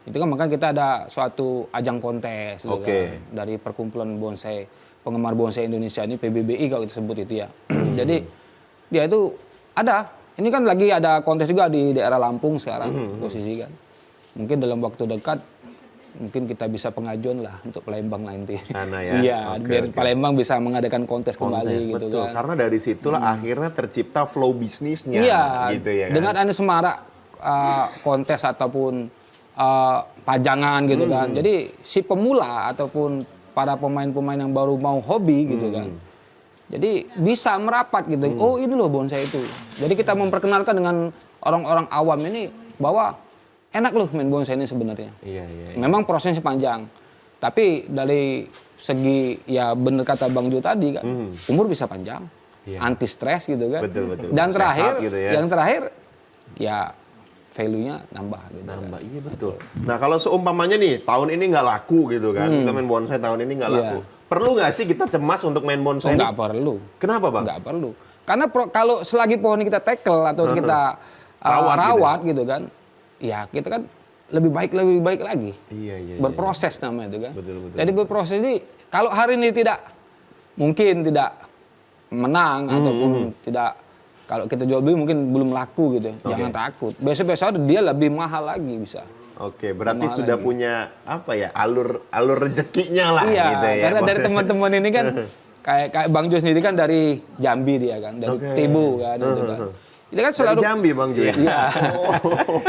[SPEAKER 3] Itu kan makanya kita ada suatu ajang kontes gitu kan, dari perkumpulan bonsai, penggemar bonsai Indonesia ini, PBBI kalau kita sebut itu ya. Jadi dia itu ada, ini kan lagi ada kontes juga di daerah Lampung sekarang posisi kan. Mungkin dalam waktu dekat mungkin kita bisa pengajuan lah untuk Palembang nanti.
[SPEAKER 1] Sana ya.
[SPEAKER 3] Iya, biar Palembang bisa mengadakan kontes kembali gitu
[SPEAKER 1] betul.
[SPEAKER 3] kan.
[SPEAKER 1] Karena dari situlah akhirnya tercipta flow bisnisnya
[SPEAKER 3] Iya,
[SPEAKER 1] gitu ya kan.
[SPEAKER 3] dengan ada semarak kontes ataupun pajangan gitu kan. Jadi si pemula ataupun para pemain-pemain yang baru mau hobi gitu kan. Jadi bisa merapat gitu. Oh ini loh bonsai itu. Jadi kita memperkenalkan dengan orang-orang awam ini bahwa enak loh main bonsai ini sebenarnya.
[SPEAKER 1] Iya.
[SPEAKER 3] Memang prosesnya panjang. Tapi dari segi ya bener kata Bang Jo tadi kan, umur bisa panjang.
[SPEAKER 1] Iya.
[SPEAKER 3] Anti stres gitu kan.
[SPEAKER 1] Betul.
[SPEAKER 3] Dan terakhir,
[SPEAKER 1] Sehat gitu ya.
[SPEAKER 3] yang terakhir ya value-nya nambah gitu.
[SPEAKER 1] Nambah, iya betul. Nah kalau seumpamanya nih, tahun ini nggak laku gitu kan, kita main bonsai tahun ini nggak laku. Perlu nggak sih kita cemas untuk main bonsai?
[SPEAKER 3] Nggak perlu.
[SPEAKER 1] Kenapa Bang?
[SPEAKER 3] Nggak perlu. Karena kalau selagi pohon ini kita tackle atau kita rawat gitu kan, ya kita kan lebih baik lagi.
[SPEAKER 1] Iya.
[SPEAKER 3] Berproses namanya itu kan.
[SPEAKER 1] Betul.
[SPEAKER 3] Jadi berproses ini kalau hari ini mungkin tidak menang ataupun tidak, kalau kita jual beli mungkin belum laku gitu. Jangan takut. Besok dia lebih mahal lagi bisa.
[SPEAKER 1] Oke, berarti
[SPEAKER 3] Mahal
[SPEAKER 1] sudah
[SPEAKER 3] lagi.
[SPEAKER 1] punya alur rezekinya lah
[SPEAKER 3] Iya,
[SPEAKER 1] gitu ya.
[SPEAKER 3] karena dari teman-teman ini kan kayak Bang Jo sendiri kan dari Jambi dia kan, dari Tibu kan gitu kan. Dia kan selalu
[SPEAKER 1] Dari Jambi Bang Jo ya?
[SPEAKER 3] Iya.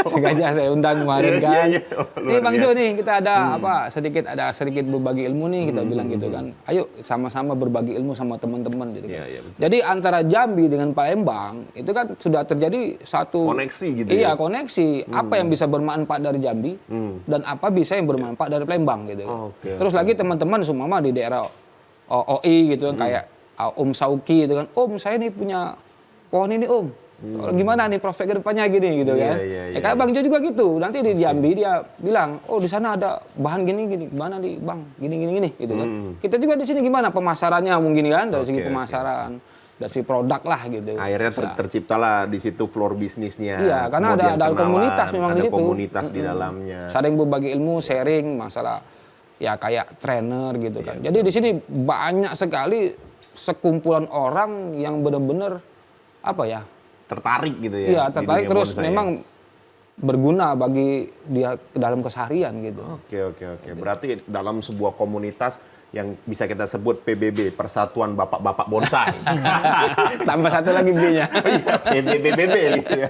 [SPEAKER 3] Sengaja saya undang kemarin kan.
[SPEAKER 1] Iya.
[SPEAKER 3] Nih Bang Jo nih, kita ada sedikit berbagi ilmu nih, kita bilang gitu kan. Ayo sama-sama berbagi ilmu sama teman-teman gitu kan.
[SPEAKER 1] Iya, betul.
[SPEAKER 3] Jadi antara Jambi dengan Palembang itu kan sudah terjadi satu
[SPEAKER 1] Koneksi gitu
[SPEAKER 3] iya,
[SPEAKER 1] ya?
[SPEAKER 3] koneksi. Apa yang bisa bermanfaat dari Jambi dan apa bisa yang bermanfaat dari Palembang gitu.
[SPEAKER 1] Oke,
[SPEAKER 3] Terus lagi teman-teman semua di daerah OI gitu kan, kayak Om Sauki gitu kan. Om, saya nih punya pohon ini Om. Gimana nih prospek ke depannya gini gitu kan.
[SPEAKER 1] Iya.
[SPEAKER 3] Kayak Bang Jo juga gitu. Nanti di Jambi dia bilang, "Oh, di sana ada bahan gini. Gimana nih, Bang? Gini gitu kan." Kita juga di sini gimana pemasarannya mungkin kan, dari segi pemasaran, dari segi produk lah gitu.
[SPEAKER 1] Akhirnya terciptalah di situ floor bisnisnya.
[SPEAKER 3] Iya, karena
[SPEAKER 1] Kemudian
[SPEAKER 3] ada
[SPEAKER 1] kenalan,
[SPEAKER 3] komunitas memang di
[SPEAKER 1] ada
[SPEAKER 3] situ.
[SPEAKER 1] komunitas di dalamnya.
[SPEAKER 3] Saling berbagi ilmu, sharing masalah ya kayak trainer gitu kan. Jadi di sini banyak sekali sekumpulan orang yang benar-benar
[SPEAKER 1] Tertarik gitu ya.
[SPEAKER 3] iya,
[SPEAKER 1] di
[SPEAKER 3] tertarik
[SPEAKER 1] dunia
[SPEAKER 3] terus
[SPEAKER 1] bonsai.
[SPEAKER 3] memang berguna bagi dia ke dalam keseharian gitu.
[SPEAKER 1] Oke. Berarti dalam sebuah komunitas yang bisa kita sebut PBB, Persatuan Bapak-Bapak Bonsai.
[SPEAKER 3] Tambah satu lagi B-nya.
[SPEAKER 1] PBB gitu ya.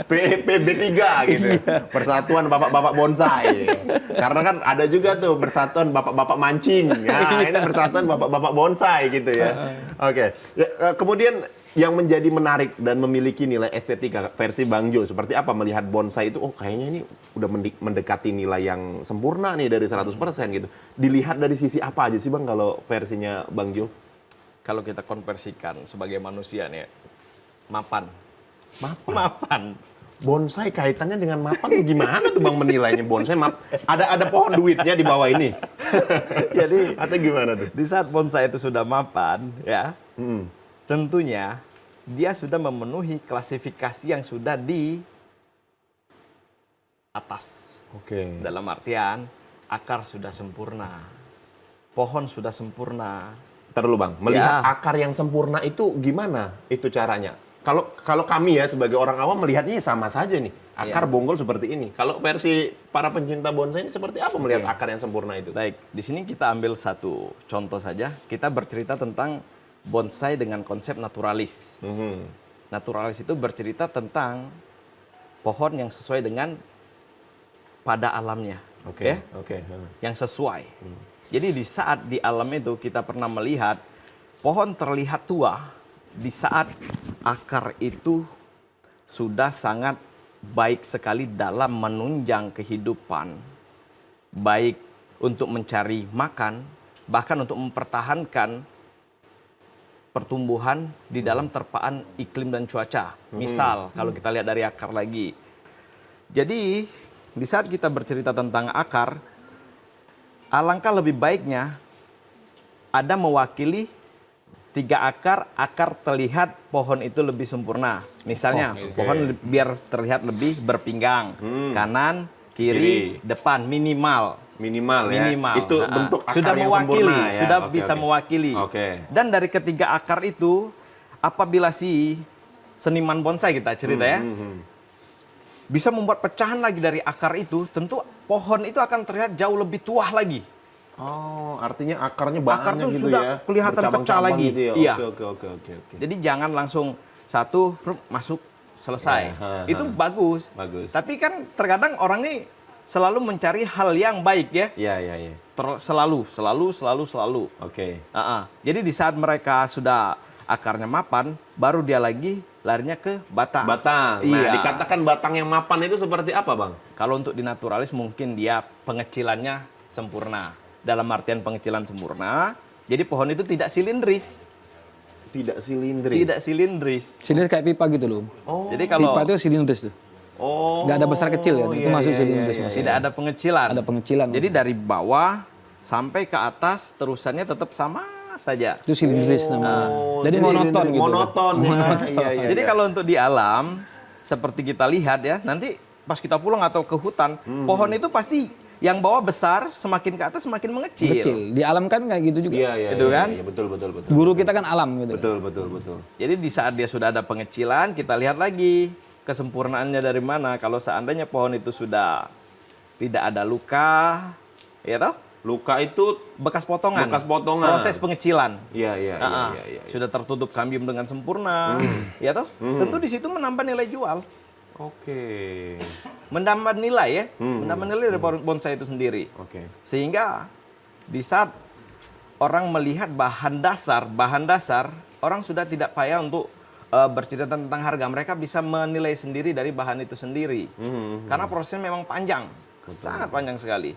[SPEAKER 1] PB3 gitu. Persatuan Bapak-Bapak Bonsai. Karena kan ada juga tuh Persatuan Bapak-Bapak Mancing. Nah, ini Persatuan Bapak-Bapak Bonsai gitu ya. Oke. Ya, kemudian yang menjadi menarik dan memiliki nilai estetika versi Bang Jo, seperti apa melihat bonsai itu? Oh, kayaknya ini udah mendekati nilai yang sempurna nih dari 100% gitu. Dilihat dari sisi apa aja sih Bang kalau versinya Bang Jo?
[SPEAKER 2] Kalau kita konversikan sebagai manusia nih, mapan.
[SPEAKER 1] Bonsai kaitannya dengan mapan gimana tuh Bang menilainya bonsai? Ada pohon duitnya di bawah ini.
[SPEAKER 2] Jadi
[SPEAKER 1] Atau gimana tuh?
[SPEAKER 2] di saat bonsai itu sudah mapan, ya, tentunya dia sudah memenuhi klasifikasi yang sudah di atas.
[SPEAKER 1] Oke.
[SPEAKER 2] Dalam artian akar sudah sempurna, pohon sudah sempurna.
[SPEAKER 1] Ntar dulu Bang, melihat
[SPEAKER 2] Ya.
[SPEAKER 1] akar yang sempurna itu gimana itu caranya? Kalau kami ya sebagai orang awam melihatnya sama saja nih. Akar bonggol seperti ini. Kalau versi para pencinta bonsai ini seperti apa melihat akar yang sempurna itu?
[SPEAKER 2] Baik, di sini kita ambil satu contoh saja. Kita bercerita tentang bonsai dengan konsep naturalis. Naturalis itu bercerita tentang pohon yang sesuai dengan pada alamnya.
[SPEAKER 1] Oke,
[SPEAKER 2] Ya?
[SPEAKER 1] oke.
[SPEAKER 2] Yang sesuai. Jadi di saat di alam itu kita pernah melihat pohon terlihat tua di saat akar itu sudah sangat baik sekali dalam menunjang kehidupan, baik untuk mencari makan, bahkan untuk mempertahankan pertumbuhan di dalam terpaan iklim dan cuaca. Misal, kalau kita lihat dari akar lagi. Jadi, di saat kita bercerita tentang akar, alangkah lebih baiknya ada mewakili 3 akar terlihat pohon itu lebih sempurna. Misalnya, pohon biar terlihat lebih berpinggang. Kanan, kiri, depan, minimal.
[SPEAKER 1] Minimal ya.
[SPEAKER 2] Minimal.
[SPEAKER 1] Itu bentuk akar
[SPEAKER 2] sudah
[SPEAKER 1] yang
[SPEAKER 2] mewakili,
[SPEAKER 1] sempurna ya.
[SPEAKER 2] sudah
[SPEAKER 1] Oke,
[SPEAKER 2] bisa
[SPEAKER 1] oke.
[SPEAKER 2] mewakili.
[SPEAKER 1] Oke.
[SPEAKER 2] Dan dari ketiga akar itu, apabila si seniman bonsai kita cerita ya, bisa membuat pecahan lagi dari akar itu, tentu pohon itu akan terlihat jauh lebih tua lagi.
[SPEAKER 1] Oh, artinya akarnya banyak
[SPEAKER 2] Akar tuh
[SPEAKER 1] gitu
[SPEAKER 2] sudah
[SPEAKER 1] ya.
[SPEAKER 2] kelihatan pecah
[SPEAKER 1] Bercabang-cabang
[SPEAKER 2] lagi.
[SPEAKER 1] Gitu ya.
[SPEAKER 2] Iya.
[SPEAKER 1] Oke.
[SPEAKER 2] Jadi jangan langsung satu masuk selesai.
[SPEAKER 1] Ya,
[SPEAKER 2] Itu bagus.
[SPEAKER 1] Bagus.
[SPEAKER 2] Tapi kan terkadang orang ini selalu mencari hal yang baik ya.
[SPEAKER 1] Iya.
[SPEAKER 2] Selalu.
[SPEAKER 1] Oke.
[SPEAKER 2] Jadi di saat mereka sudah akarnya mapan, baru dia lagi larinya ke batang.
[SPEAKER 1] Batang. Nah,
[SPEAKER 2] Iya.
[SPEAKER 1] dikatakan batang yang mapan itu seperti apa, Bang?
[SPEAKER 2] Kalau untuk di naturalis mungkin dia pengecilannya sempurna. Dalam artian pengecilan sempurna, jadi pohon itu tidak silindris.
[SPEAKER 1] Tidak silindris.
[SPEAKER 2] Tidak silindris.
[SPEAKER 3] Silindris kayak pipa gitu loh.
[SPEAKER 1] Oh.
[SPEAKER 2] Jadi kalau
[SPEAKER 3] Pipa itu silindris tuh.
[SPEAKER 1] Oh.
[SPEAKER 3] Nggak ada besar kecil ya. Itu
[SPEAKER 1] iya,
[SPEAKER 3] masuk
[SPEAKER 1] iya,
[SPEAKER 3] silindris
[SPEAKER 1] iya,
[SPEAKER 3] masuk.
[SPEAKER 2] tidak ada pengecilan.
[SPEAKER 3] Ada pengecilan.
[SPEAKER 2] Jadi dari bawah sampai ke atas terusannya tetap sama saja.
[SPEAKER 3] Itu silindris namanya.
[SPEAKER 1] Oh,
[SPEAKER 3] Jadi monoton gitu.
[SPEAKER 1] Monoton ya. Iya.
[SPEAKER 2] Jadi kalau untuk di alam seperti kita lihat ya, nanti pas kita pulang atau ke hutan, pohon itu pasti yang bawah besar, semakin ke atas semakin mengecil.
[SPEAKER 3] Kecil. Di alam kan kayak gitu juga.
[SPEAKER 1] Iya.
[SPEAKER 2] Itu kan?
[SPEAKER 1] Iya, betul.
[SPEAKER 3] Guru kita kan alam gitu.
[SPEAKER 1] Betul.
[SPEAKER 2] Jadi di saat dia sudah ada pengecilan, kita lihat lagi kesempurnaannya dari mana. Kalau seandainya pohon itu sudah tidak ada luka, ya toh?
[SPEAKER 1] Luka itu
[SPEAKER 2] Bekas potongan. Proses pengecilan.
[SPEAKER 1] iya.
[SPEAKER 2] Sudah tertutup kambium dengan sempurna, ya toh? Tentu di situ menambah nilai jual.
[SPEAKER 1] Oke.
[SPEAKER 2] Menambah nilai ya, menambah nilai dari bonsai itu sendiri.
[SPEAKER 1] Oke.
[SPEAKER 2] Sehingga di saat orang melihat bahan dasar, orang sudah tidak payah untuk bercerita tentang harga. Mereka bisa menilai sendiri dari bahan itu sendiri. Karena prosesnya memang panjang, sangat panjang sekali.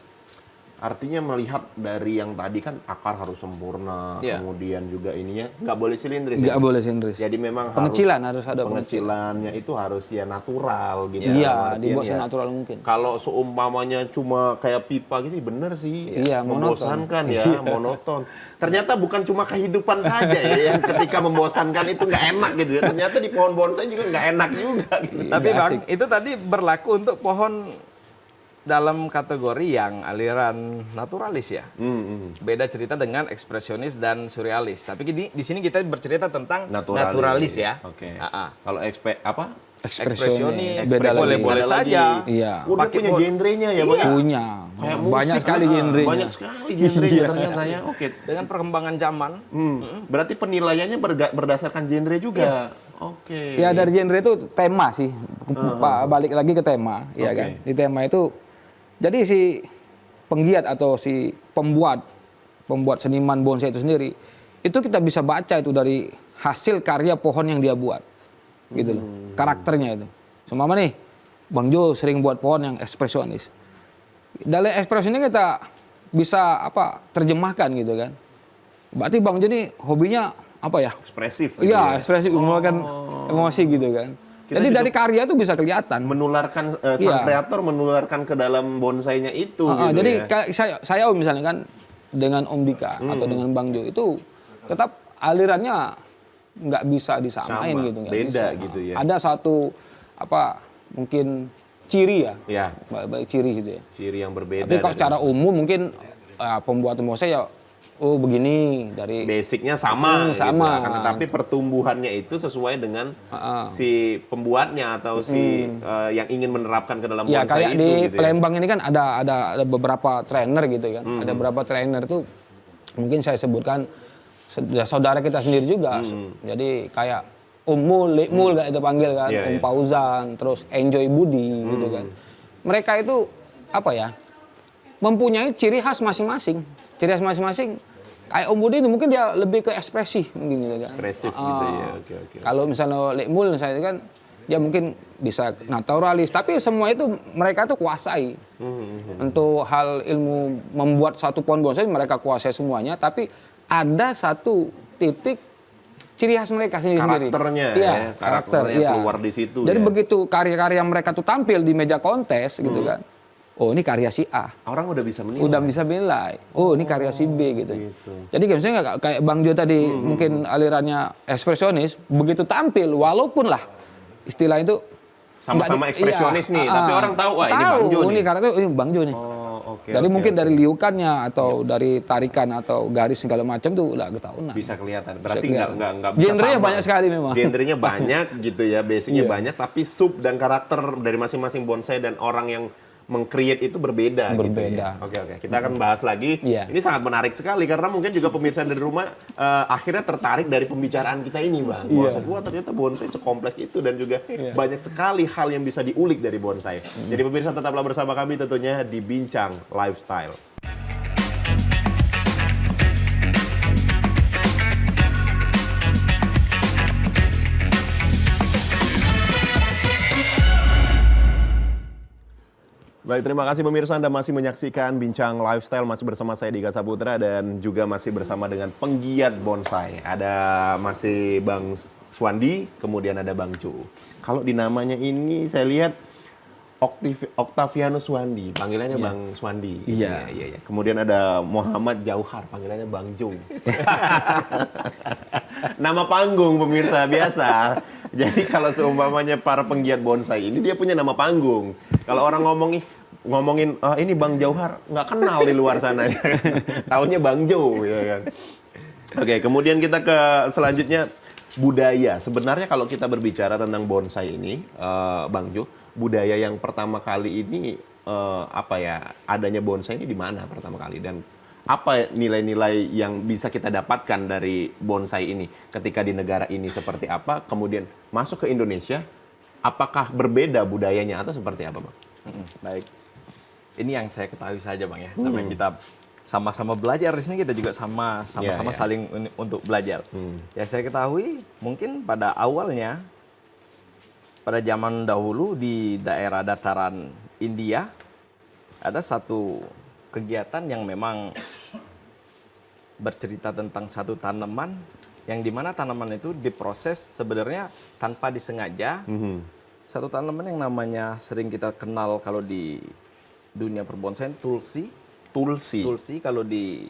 [SPEAKER 1] Artinya melihat dari yang tadi kan akar harus sempurna,
[SPEAKER 2] Iya.
[SPEAKER 1] kemudian juga ininya nggak boleh silindris.
[SPEAKER 3] Nggak
[SPEAKER 1] ya?
[SPEAKER 3] boleh silindris.
[SPEAKER 1] Jadi memang
[SPEAKER 3] Pengecilan harus ada
[SPEAKER 1] pengecilannya itu harus ya natural gitu.
[SPEAKER 3] Iya,
[SPEAKER 1] dalam artian
[SPEAKER 3] dibuat
[SPEAKER 1] ya.
[SPEAKER 3] senatural mungkin.
[SPEAKER 1] Kalau seumpamanya cuma kayak pipa gitu bener sih.
[SPEAKER 3] Iya,
[SPEAKER 1] membosankan ya, monoton. Ternyata bukan cuma kehidupan saja ya yang ketika membosankan itu nggak enak gitu ya. Ternyata di pohon bonsai juga nggak enak juga gitu.
[SPEAKER 2] Tapi
[SPEAKER 3] Nggak
[SPEAKER 2] Bang,
[SPEAKER 3] asik.
[SPEAKER 2] itu tadi berlaku untuk pohon dalam kategori yang aliran naturalis ya. Beda cerita dengan ekspresionis dan surrealis. Tapi di sini kita bercerita tentang naturalis ya.
[SPEAKER 1] Oke.
[SPEAKER 2] Ah.
[SPEAKER 1] Kalau
[SPEAKER 2] Ekspresionis,
[SPEAKER 3] Beda lagi.
[SPEAKER 2] boleh-boleh saja.
[SPEAKER 3] Iya.
[SPEAKER 1] Udah
[SPEAKER 2] Pakai
[SPEAKER 1] punya
[SPEAKER 2] pohon.
[SPEAKER 1] genrenya ya, Bang?
[SPEAKER 3] Punya.
[SPEAKER 1] Kayak
[SPEAKER 3] Banyak
[SPEAKER 1] musik,
[SPEAKER 3] sekali genrenya.
[SPEAKER 1] Banyak sekali genrenya ternyata ya. Oke.
[SPEAKER 2] Dengan perkembangan zaman,
[SPEAKER 1] Berarti penilaiannya berdasarkan genre juga. Oke.
[SPEAKER 3] Ya dari genre itu tema sih. Balik lagi ke tema, ya
[SPEAKER 1] Oke.
[SPEAKER 3] kan. Di tema itu jadi si penggiat atau si pembuat seniman bonsai itu sendiri itu kita bisa baca itu dari hasil karya pohon yang dia buat. Gitu loh. Karakternya itu. Seumpama nih Bang Jo sering buat pohon yang ekspresionis. Dari ekspresionnya kita bisa terjemahkan gitu kan. Berarti Bang Jo ini hobinya apa ya?
[SPEAKER 1] Ekspresif. gitu
[SPEAKER 3] Iya, ekspresif, mengeluarkan emosi gitu kan.
[SPEAKER 1] Kita
[SPEAKER 3] Jadi
[SPEAKER 1] bisa
[SPEAKER 3] dari karya itu bisa kelihatan.
[SPEAKER 1] menularkan sang
[SPEAKER 3] Iya.
[SPEAKER 1] kreator menularkan ke dalam bonsainya itu gitu
[SPEAKER 3] Jadi
[SPEAKER 1] ya.
[SPEAKER 3] kayak saya misalnya kan dengan Om Dika atau dengan Bang Jo itu tetap alirannya nggak bisa disamain
[SPEAKER 1] Sama,
[SPEAKER 3] gitu, nggak
[SPEAKER 1] beda
[SPEAKER 3] bisa.
[SPEAKER 1] gitu ya.
[SPEAKER 3] Ada satu mungkin ciri ya,
[SPEAKER 1] Ya.
[SPEAKER 3] baik ciri gitu ya.
[SPEAKER 1] Ciri yang berbeda.
[SPEAKER 3] Tapi kalau
[SPEAKER 1] dari-
[SPEAKER 3] secara umum mungkin pembuatan bonsai ya begini dari
[SPEAKER 1] basicnya sama,
[SPEAKER 3] sama.
[SPEAKER 1] Gitu. Tapi pertumbuhannya itu sesuai dengan si pembuatnya atau si yang ingin menerapkan ke dalam
[SPEAKER 3] ya
[SPEAKER 1] bonsai
[SPEAKER 3] kayak
[SPEAKER 1] itu.
[SPEAKER 3] di
[SPEAKER 1] Gitu ya.
[SPEAKER 3] Palembang ini kan ada beberapa trainer gitu kan. Ada beberapa trainer tuh mungkin saya sebutkan saudara kita sendiri juga. Jadi kayak Umul, Lekmul kayak itu panggil kan,
[SPEAKER 1] Iya, iya.
[SPEAKER 3] Fauzan, terus Enjoy Budi gitu kan. Mereka itu mempunyai ciri khas masing-masing. Ciri khas masing-masing. Kayak Om Budi itu mungkin dia lebih ke ekspresi mungkin gitu kan.
[SPEAKER 1] Ekspresif gitu ya. Oke.
[SPEAKER 3] Kalau misalnya Lekmul misalnya kan dia mungkin bisa naturalis, tapi semua itu mereka tuh kuasai. Untuk hal ilmu membuat satu pohon bonsai mereka kuasai semuanya, tapi ada satu titik ciri khas mereka sendiri.
[SPEAKER 1] Karakternya
[SPEAKER 3] Iya,
[SPEAKER 1] ya, karakternya keluar di situ.
[SPEAKER 3] Jadi
[SPEAKER 1] ya.
[SPEAKER 3] begitu karya-karya mereka tuh tampil di meja kontes gitu kan. Oh, ini karya si A.
[SPEAKER 1] Orang udah bisa menilai.
[SPEAKER 3] Udah bisa menilai. Oh, ini karya si B gitu. Jadi kayak misalnya kayak Bang Jo tadi mungkin alirannya ekspresionis, begitu tampil walaupun lah istilah itu
[SPEAKER 1] Sama-sama ekspresionis nih, tapi orang tahu wah ini Bang Jo
[SPEAKER 3] ini
[SPEAKER 1] nih.
[SPEAKER 3] karena itu ini Bang Jo nih.
[SPEAKER 1] Oh, oke.
[SPEAKER 3] Jadi
[SPEAKER 1] oke,
[SPEAKER 3] mungkin
[SPEAKER 1] oke.
[SPEAKER 3] dari liukannya atau dari tarikan atau garis segala macam tuh udah ketahuan.
[SPEAKER 1] Bisa kelihatan. Berarti
[SPEAKER 3] kelihatan.
[SPEAKER 1] nggak bisa
[SPEAKER 3] Genrenya
[SPEAKER 1] sama.
[SPEAKER 3] banyak sekali memang.
[SPEAKER 1] Genrenya banyak gitu ya, basicnya
[SPEAKER 3] Iya.
[SPEAKER 1] banyak, tapi sub dan karakter dari masing-masing bonsai dan orang yang meng-create itu berbeda.
[SPEAKER 3] Berbeda.
[SPEAKER 1] Gitu ya. Oke, kita akan bahas lagi.
[SPEAKER 3] Iya.
[SPEAKER 1] Ini sangat menarik sekali karena mungkin juga pemirsa dari rumah akhirnya tertarik dari pembicaraan kita ini, Bang.
[SPEAKER 3] Iya.
[SPEAKER 1] Wah, ternyata bonsai sekompleks itu dan juga banyak sekali hal yang bisa diulik dari bonsai. Jadi pemirsa tetaplah bersama kami tentunya di Bincang Lifestyle. Baik, terima kasih pemirsa Anda masih menyaksikan Bincang Lifestyle, masih bersama saya Dika Saputra dan juga masih bersama dengan penggiat bonsai. Ada masih Bang Swandi, kemudian ada Bang Jo. Kalau di namanya ini saya lihat Octavianus Swandi, panggilannya Bang Swandi.
[SPEAKER 3] Iya.
[SPEAKER 1] Iya. Kemudian ada Muhammad Jauhar, panggilannya Bang Jo. Nama panggung pemirsa biasa. Jadi kalau seumpamanya para penggiat bonsai ini dia punya nama panggung. Kalau orang ngomongin ini Bang Jauhar, nggak kenal di luar sana. Taunya Bang Jo, ya kan. Oke, kemudian kita ke selanjutnya budaya. Sebenarnya kalau kita berbicara tentang bonsai ini, Bang Jo, budaya yang pertama kali ini adanya bonsai ini di mana pertama kali dan apa nilai-nilai yang bisa kita dapatkan dari bonsai ini ketika di negara ini seperti apa, kemudian masuk ke Indonesia, apakah berbeda budayanya atau seperti apa, Bang?
[SPEAKER 2] Baik. Ini yang saya ketahui saja, Bang ya. Namanya kita sama-sama belajar di sini, kita juga sama-sama
[SPEAKER 1] Iya.
[SPEAKER 2] saling untuk belajar. Yang saya ketahui mungkin pada awalnya pada zaman dahulu di daerah dataran India ada satu kegiatan yang memang bercerita tentang satu tanaman yang dimana tanaman itu diproses sebenarnya tanpa disengaja. Satu tanaman yang namanya sering kita kenal kalau di dunia perbonsaian tulsi. Tulsi kalau di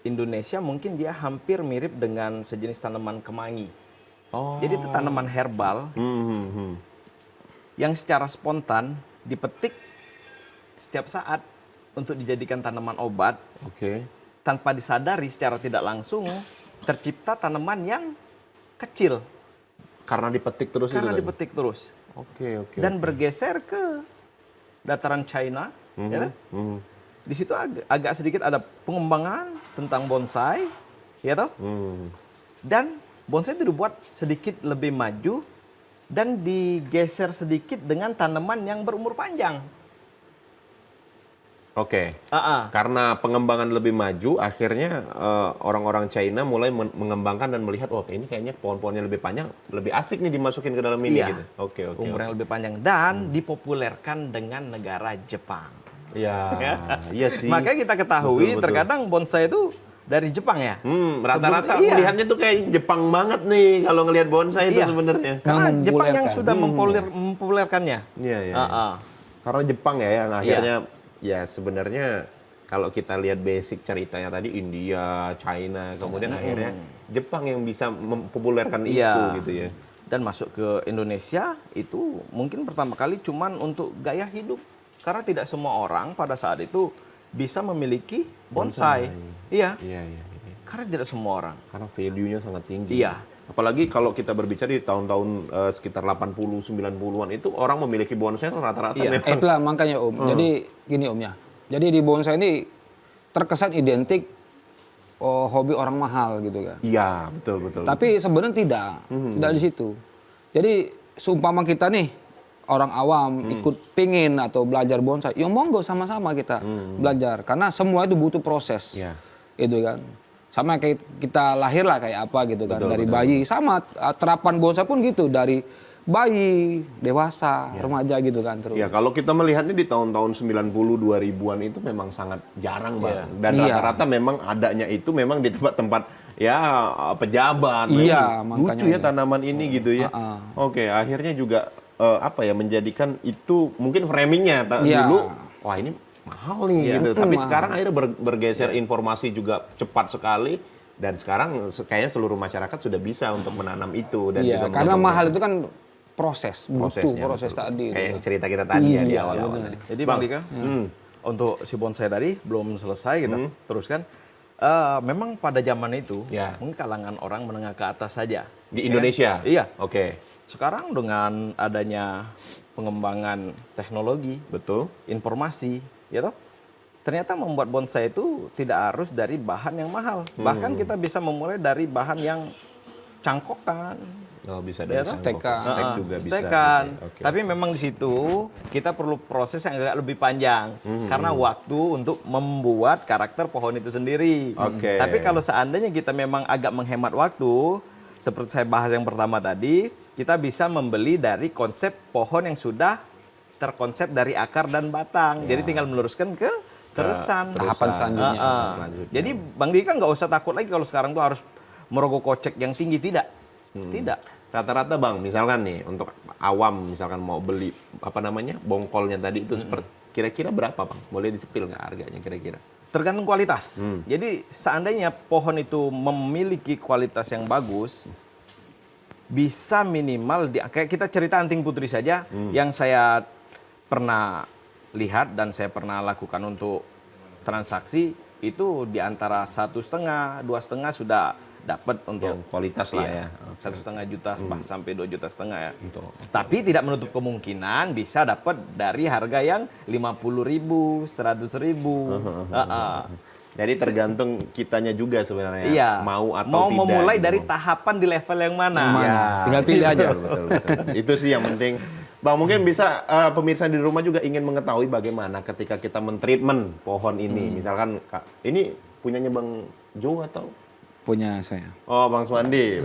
[SPEAKER 2] Indonesia mungkin dia hampir mirip dengan sejenis tanaman kemangi.
[SPEAKER 1] Oh.
[SPEAKER 2] Jadi itu tanaman herbal yang secara spontan dipetik setiap saat untuk dijadikan tanaman obat.
[SPEAKER 1] Oke.
[SPEAKER 2] Tanpa disadari secara tidak langsung tercipta tanaman yang kecil
[SPEAKER 1] Karena dipetik terus
[SPEAKER 2] karena
[SPEAKER 1] itu.
[SPEAKER 2] dipetik terus
[SPEAKER 1] Oke.
[SPEAKER 2] dan bergeser ke dataran China. Ya kan? Di situ agak sedikit ada pengembangan tentang bonsai, ya toh? Dan bonsai itu dibuat sedikit lebih maju dan digeser sedikit dengan tanaman yang berumur panjang.
[SPEAKER 1] Oke. Karena pengembangan lebih maju, akhirnya orang-orang China mulai mengembangkan dan melihat, wah ini kayaknya pohon-pohonnya lebih panjang, lebih asik nih dimasukin ke dalam ini
[SPEAKER 2] Iya.
[SPEAKER 1] gitu. Oke.
[SPEAKER 2] Umurnya lebih panjang dan dipopulerkan dengan negara Jepang.
[SPEAKER 1] Ya, iya sih.
[SPEAKER 2] Makanya kita ketahui
[SPEAKER 1] Betul.
[SPEAKER 2] terkadang bonsai itu dari Jepang ya.
[SPEAKER 1] Rata-rata
[SPEAKER 2] Sebelum- iya.
[SPEAKER 1] melihatnya tuh kayak Jepang banget nih kalau ngelihat bonsai itu
[SPEAKER 2] Iya.
[SPEAKER 1] sebenarnya.
[SPEAKER 2] Karena
[SPEAKER 3] Yang
[SPEAKER 2] Jepang yang
[SPEAKER 3] mempopulerkan.
[SPEAKER 2] sudah mempopulerkannya.
[SPEAKER 1] Iya.
[SPEAKER 2] Ah, ah.
[SPEAKER 1] Karena Jepang ya yang akhirnya ya sebenarnya kalau kita lihat basic ceritanya tadi India, China, kemudian akhirnya Jepang yang bisa mempopulerkan itu gitu ya.
[SPEAKER 2] Dan masuk ke Indonesia itu mungkin pertama kali cuman untuk gaya hidup. Karena tidak semua orang pada saat itu bisa memiliki bonsai. Iya. Karena tidak semua orang.
[SPEAKER 1] Karena value-nya sangat tinggi.
[SPEAKER 2] Iya.
[SPEAKER 1] Apalagi kalau kita berbicara di tahun-tahun sekitar 80 90-an itu orang memiliki bonsai rata-rata memang.
[SPEAKER 3] Itulah makanya Om. Jadi gini Om ya. Jadi di bonsai ini terkesan identik hobi orang mahal gitu kan.
[SPEAKER 1] Iya, betul.
[SPEAKER 3] Tapi sebenarnya tidak di situ. Jadi seumpama kita nih orang awam ikut pingin atau belajar bonsai, ya monggo sama-sama kita belajar. Karena semua itu butuh proses, itu kan. Sama kayak kita lahir lah kayak apa gitu kan, dari bayi. Sama terapan bonsai pun gitu, dari bayi, dewasa, remaja gitu kan terus.
[SPEAKER 1] Ya kalau kita melihatnya di tahun-tahun 90 2000-an itu memang sangat jarang Bang. Dan rata-rata memang adanya itu memang di tempat-tempat ya pejabat. Lucu ya tanaman ini gitu ya. Oke, akhirnya juga menjadikan itu mungkin framingnya dulu. Wah ini mahal nih gitu. Tapi sekarang akhirnya bergeser informasi juga cepat sekali. Dan sekarang kayaknya seluruh masyarakat sudah bisa untuk menanam itu. Dan juga
[SPEAKER 3] karena mahal itu kan proses tadi.
[SPEAKER 1] Kayak yang cerita kita tadi ya di awal-awal tadi.
[SPEAKER 2] Jadi Bang Dika, untuk si bonsai tadi belum selesai kita teruskan. Memang pada zaman itu mungkin kalangan orang menengah ke atas saja.
[SPEAKER 1] Di Indonesia?
[SPEAKER 2] Iya.
[SPEAKER 1] Oke.
[SPEAKER 2] Sekarang dengan adanya pengembangan teknologi, informasi, ya toh, ternyata membuat bonsai itu tidak harus dari bahan yang mahal. Bahkan kita bisa memulai dari bahan yang cangkokan.
[SPEAKER 1] Oh, bisa dari
[SPEAKER 3] stekan.
[SPEAKER 1] Stek juga bisa.
[SPEAKER 2] Stekan. Tapi memang di situ kita perlu proses yang agak lebih panjang. Karena waktu untuk membuat karakter pohon itu sendiri. Tapi kalau seandainya kita memang agak menghemat waktu, seperti saya bahas yang pertama tadi, kita bisa membeli dari konsep pohon yang sudah terkonsep dari akar dan batang. Jadi tinggal meluruskan ke terusan.
[SPEAKER 3] Tahapan selanjutnya.
[SPEAKER 2] Jadi Bang Dika nggak usah takut lagi kalau sekarang tuh harus merogoh kocek yang tinggi. Tidak.
[SPEAKER 1] Rata-rata Bang, misalkan nih untuk awam misalkan mau beli bongkolnya tadi itu seperti kira-kira berapa Bang? Boleh disepil nggak harganya kira-kira?
[SPEAKER 2] Tergantung kualitas. Jadi seandainya pohon itu memiliki kualitas yang bagus, bisa minimal kayak kita cerita anting putri saja yang saya pernah lihat dan saya pernah lakukan untuk transaksi itu di antara 1,5, 2,5 sudah dapat untuk
[SPEAKER 1] yang kualitas lah ya.
[SPEAKER 2] 1,5 juta sampai 2,5 juta ya. Tapi tidak menutup kemungkinan bisa dapat dari harga yang 50.000, 100.000.
[SPEAKER 1] Jadi tergantung kitanya juga sebenarnya.
[SPEAKER 2] Iya.
[SPEAKER 1] Mau atau
[SPEAKER 2] mau
[SPEAKER 1] tidak. Mau
[SPEAKER 2] memulai dari tahapan di level yang mana.
[SPEAKER 1] Ya,
[SPEAKER 3] tinggal pilih aja.
[SPEAKER 1] Betul. Itu sih yang penting. Bang, mungkin bisa pemirsa di rumah juga ingin mengetahui bagaimana ketika kita mentreatment pohon ini. Misalkan ini punyanya Bang Jo atau?
[SPEAKER 3] Punya saya.
[SPEAKER 1] Oh, Bang Suwandi.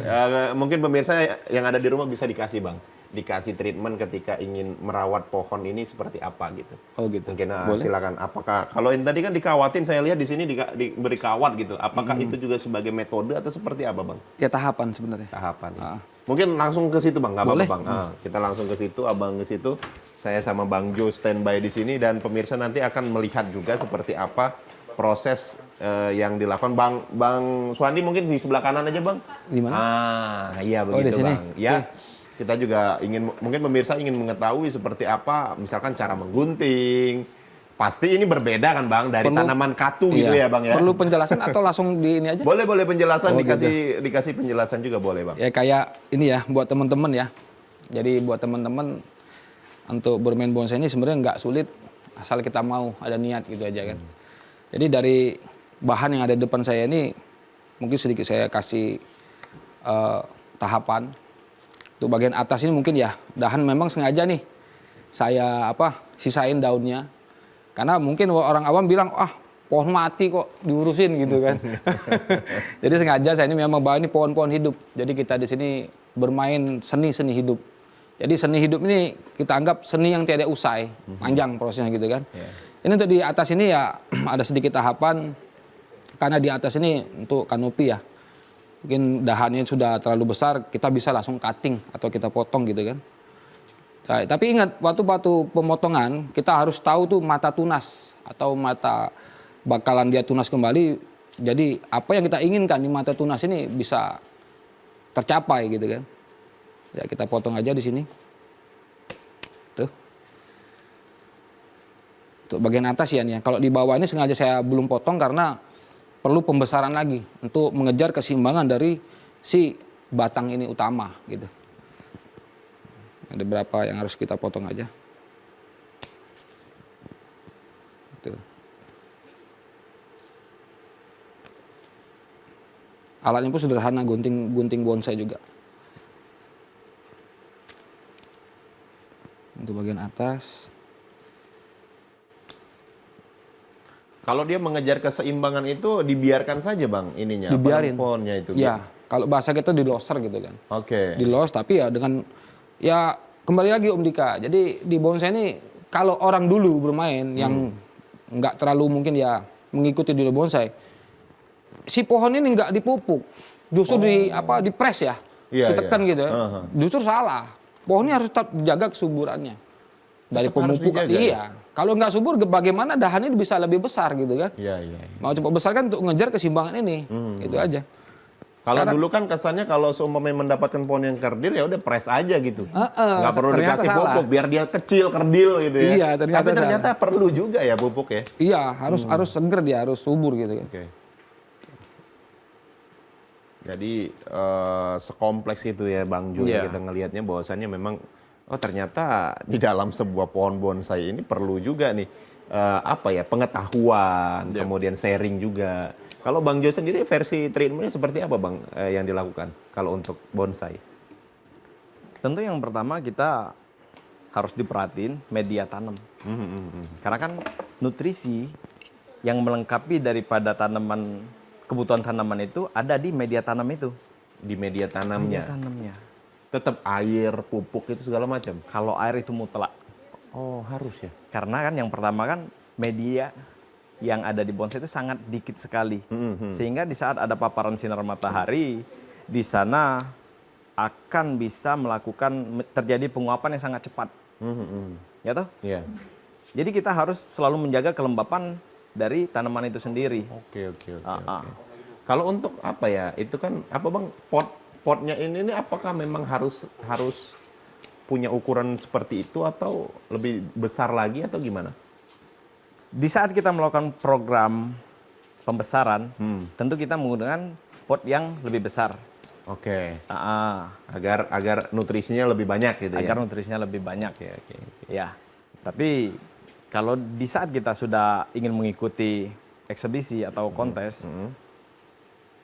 [SPEAKER 1] Mungkin pemirsa yang ada di rumah bisa dikasih Bang. Dikasih treatment ketika ingin merawat pohon ini seperti apa gitu.
[SPEAKER 3] Oh gitu.
[SPEAKER 1] Mungkin silakan. Apakah kalau ini tadi kan dikawatin, saya lihat di sini diberi kawat gitu. Apakah itu juga sebagai metode atau seperti apa Bang?
[SPEAKER 3] Ya tahapan sebenarnya.
[SPEAKER 1] Tahapan. Ya. Mungkin langsung ke situ Bang, nggak apa-apa Bang. Kita langsung ke situ, Abang ke situ. Saya sama Bang Jo standby di sini dan pemirsa nanti akan melihat juga seperti apa proses yang dilakukan. Bang Suwandi mungkin di sebelah kanan aja Bang.
[SPEAKER 3] Di mana?
[SPEAKER 1] Iya begitu Bang. Ya. Kita juga mungkin pemirsa ingin mengetahui seperti apa, misalkan cara menggunting. Pasti ini berbeda kan Bang, dari tanaman katu gitu ya Bang ya.
[SPEAKER 3] Perlu penjelasan atau langsung di ini aja?
[SPEAKER 1] Boleh penjelasan, dikasih penjelasan juga boleh Bang.
[SPEAKER 3] Ya kayak ini ya, buat teman-teman ya. Jadi buat teman-teman untuk bermain bonsai ini sebenarnya nggak sulit, asal kita mau, ada niat gitu aja kan. Jadi dari bahan yang ada di depan saya ini, mungkin sedikit saya kasih tahapan. Untuk bagian atas ini mungkin ya, dahan memang sengaja nih saya sisain daunnya. Karena mungkin orang awam bilang, pohon mati kok diurusin gitu kan. Jadi sengaja saya ini memang bawa ini pohon-pohon hidup. Jadi kita di sini bermain seni-seni hidup. Jadi seni hidup ini kita anggap seni yang tiada usai, panjang prosesnya gitu kan. Ini untuk di atas ini ya ada sedikit tahapan, karena di atas ini untuk kanopi ya. Mungkin dahannya sudah terlalu besar, kita bisa langsung cutting atau kita potong gitu kan. Nah, tapi ingat, waktu pemotongan kita harus tahu tuh mata tunas atau mata bakalan dia tunas kembali. Jadi apa yang kita inginkan di mata tunas ini bisa tercapai gitu kan. Ya kita potong aja di sini. Tuh. Untuk bagian atas ya nih. Kalau di bawah ini sengaja saya belum potong karena perlu pembesaran lagi untuk mengejar keseimbangan dari si batang ini utama gitu. Ada berapa yang harus kita potong aja. Tuh. Alatnya pun sederhana, gunting bonsai juga. Untuk bagian atas.
[SPEAKER 1] Kalau dia mengejar keseimbangan itu dibiarkan saja bang ininya,
[SPEAKER 3] Dibiarin.
[SPEAKER 1] pohonnya itu.
[SPEAKER 3] Ya, kalau bahasa kita di loser gitu kan.
[SPEAKER 1] Oke.
[SPEAKER 3] Di los tapi ya dengan ya kembali lagi Om Dika. Jadi di bonsai ini kalau orang dulu bermain yang nggak terlalu mungkin ya mengikuti di bonsai, si pohon ini nggak dipupuk, justru di press ya,
[SPEAKER 1] Iya,
[SPEAKER 3] ditekan
[SPEAKER 1] iya.
[SPEAKER 3] gitu ya. Justru salah. Pohonnya harus tetap dijaga kesuburannya dari
[SPEAKER 1] Tetap harus
[SPEAKER 3] pemupukan.
[SPEAKER 1] dijaga,
[SPEAKER 3] Iya. Kalau nggak subur, bagaimana dahan ini bisa lebih besar gitu kan?
[SPEAKER 1] Iya, iya.
[SPEAKER 3] Mau cepat besar kan untuk ngejar keseimbangan ini, itu aja.
[SPEAKER 1] Kalau
[SPEAKER 3] Sekarang-
[SPEAKER 1] dulu kan kesannya kalau seumpamanya mendapatkan pohon yang kerdil ya udah press aja gitu. Nggak perlu
[SPEAKER 3] ternyata
[SPEAKER 1] dikasih
[SPEAKER 3] salah.
[SPEAKER 1] pupuk biar dia kecil kerdil gitu ya.
[SPEAKER 3] Iya, ternyata
[SPEAKER 1] Tapi ternyata perlu juga ya pupuk ya.
[SPEAKER 3] Iya, harus seger dia, harus subur gitu kan.
[SPEAKER 1] Oke. Jadi sekompleks itu ya Bang Jul
[SPEAKER 2] Iya.
[SPEAKER 1] kita ngelihatnya bahwasannya memang oh ternyata di dalam sebuah pohon bonsai ini perlu juga nih pengetahuan, kemudian sharing juga. Kalau Bang Jul sendiri versi treatmentnya seperti apa Bang yang dilakukan kalau untuk bonsai?
[SPEAKER 2] Tentu yang pertama kita harus diperhatiin media tanam. Karena kan nutrisi yang melengkapi daripada tanaman, kebutuhan tanaman itu ada di media tanam itu.
[SPEAKER 1] Di media tanamnya.
[SPEAKER 2] Media tanamnya.
[SPEAKER 1] Tetap air, pupuk itu segala macam.
[SPEAKER 2] Kalau air itu mutlak.
[SPEAKER 1] Oh, harus ya.
[SPEAKER 2] Karena kan yang pertama kan media yang ada di bonsai itu sangat dikit sekali. Sehingga di saat ada paparan sinar matahari, di sana akan bisa melakukan terjadi penguapan yang sangat cepat. Ya toh?
[SPEAKER 1] Iya.
[SPEAKER 2] Jadi kita harus selalu menjaga kelembapan dari tanaman itu sendiri.
[SPEAKER 1] Oke. Kalau untuk apa ya? Itu kan apa Bang? Potnya ini apakah memang harus punya ukuran seperti itu atau lebih besar lagi atau gimana?
[SPEAKER 2] Di saat kita melakukan program pembesaran, tentu kita menggunakan pot yang lebih besar.
[SPEAKER 1] Oke.
[SPEAKER 2] Ah,
[SPEAKER 1] Agar nutrisinya lebih banyak gitu ya.
[SPEAKER 2] agar nutrisinya lebih banyak. Ya. Tapi kalau di saat kita sudah ingin mengikuti eksebisi atau kontes,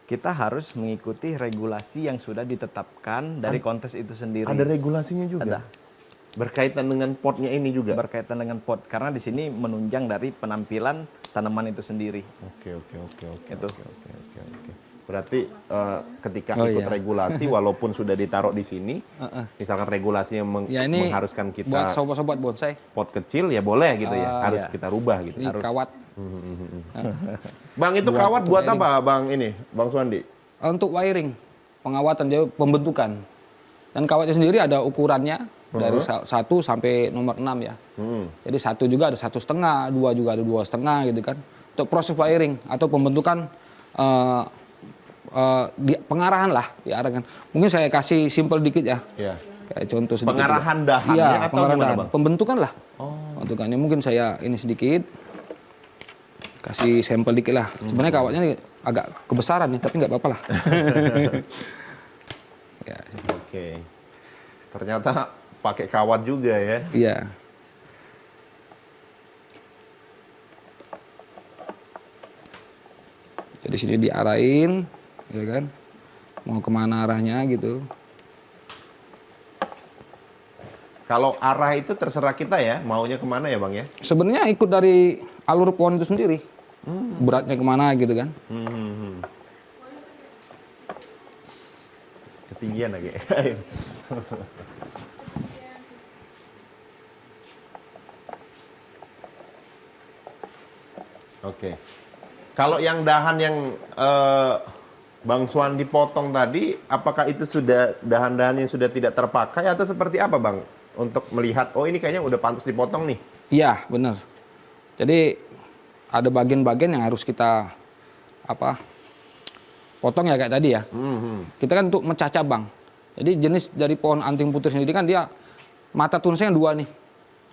[SPEAKER 2] kita harus mengikuti regulasi yang sudah ditetapkan dari kontes itu sendiri.
[SPEAKER 1] Ada regulasinya juga.
[SPEAKER 2] Ada.
[SPEAKER 1] Berkaitan dengan potnya ini juga.
[SPEAKER 2] Berkaitan dengan pot, karena di sini menunjang dari penampilan tanaman itu sendiri.
[SPEAKER 1] Oke.
[SPEAKER 2] Itu.
[SPEAKER 1] Oke. Berarti ketika
[SPEAKER 3] Oh,
[SPEAKER 1] ikut
[SPEAKER 3] iya.
[SPEAKER 1] regulasi walaupun sudah ditaruh di sini, misalkan regulasinya
[SPEAKER 3] Ya ini
[SPEAKER 1] mengharuskan
[SPEAKER 3] buat
[SPEAKER 1] kita
[SPEAKER 3] sobat-sobat bonsai,
[SPEAKER 1] pot kecil ya boleh gitu ya. Harus
[SPEAKER 2] iya.
[SPEAKER 1] kita rubah gitu.
[SPEAKER 3] ini kawat.
[SPEAKER 1] Bang itu kawat buat apa Bang ini? Bang Suwandi?
[SPEAKER 3] Untuk wiring, pengawatan, jadi pembentukan. Dan kawatnya sendiri ada ukurannya dari 1 sampai nomor 6 ya. Jadi 1 juga ada 1,5, 2 juga ada 2,5 gitu kan. Untuk proses wiring atau pembentukan pengarahan lah, diarahkan. Mungkin saya kasih simple dikit ya.
[SPEAKER 1] Iya.
[SPEAKER 3] Kayak contoh sedikit.
[SPEAKER 1] Pengarahan dahannya
[SPEAKER 3] Iya,
[SPEAKER 1] atau
[SPEAKER 3] pengarahan
[SPEAKER 1] gimana,
[SPEAKER 3] dahan.
[SPEAKER 1] Bang?
[SPEAKER 3] Pembentukan lah. Pembentukannya mungkin saya ini sedikit. Kasih sampel dikit lah. Sebenarnya kawatnya nih agak kebesaran nih, tapi nggak apa-apa lah. Ya,
[SPEAKER 1] Oke. Ternyata pakai kawat juga ya.
[SPEAKER 3] iya. Jadi sini diarahin, ya kan? Mau kemana arahnya gitu.
[SPEAKER 1] Kalau arah itu terserah kita ya, maunya kemana ya Bang ya?
[SPEAKER 3] Sebenarnya ikut dari alur pohon itu sendiri. Beratnya kemana gitu kan.
[SPEAKER 1] Ketinggian lagi. Oke. Kalau yang dahan yang Bang Suwan dipotong tadi, apakah itu sudah dahan-dahan yang sudah tidak terpakai atau seperti apa Bang? Untuk melihat, oh ini kayaknya udah pantas dipotong nih.
[SPEAKER 3] Iya, benar. Jadi ada bagian-bagian yang harus kita potong ya kayak tadi ya. Kita kan untuk mecah cabang. Jadi jenis dari pohon anting putih sendiri kan dia mata tunasnya 2 nih.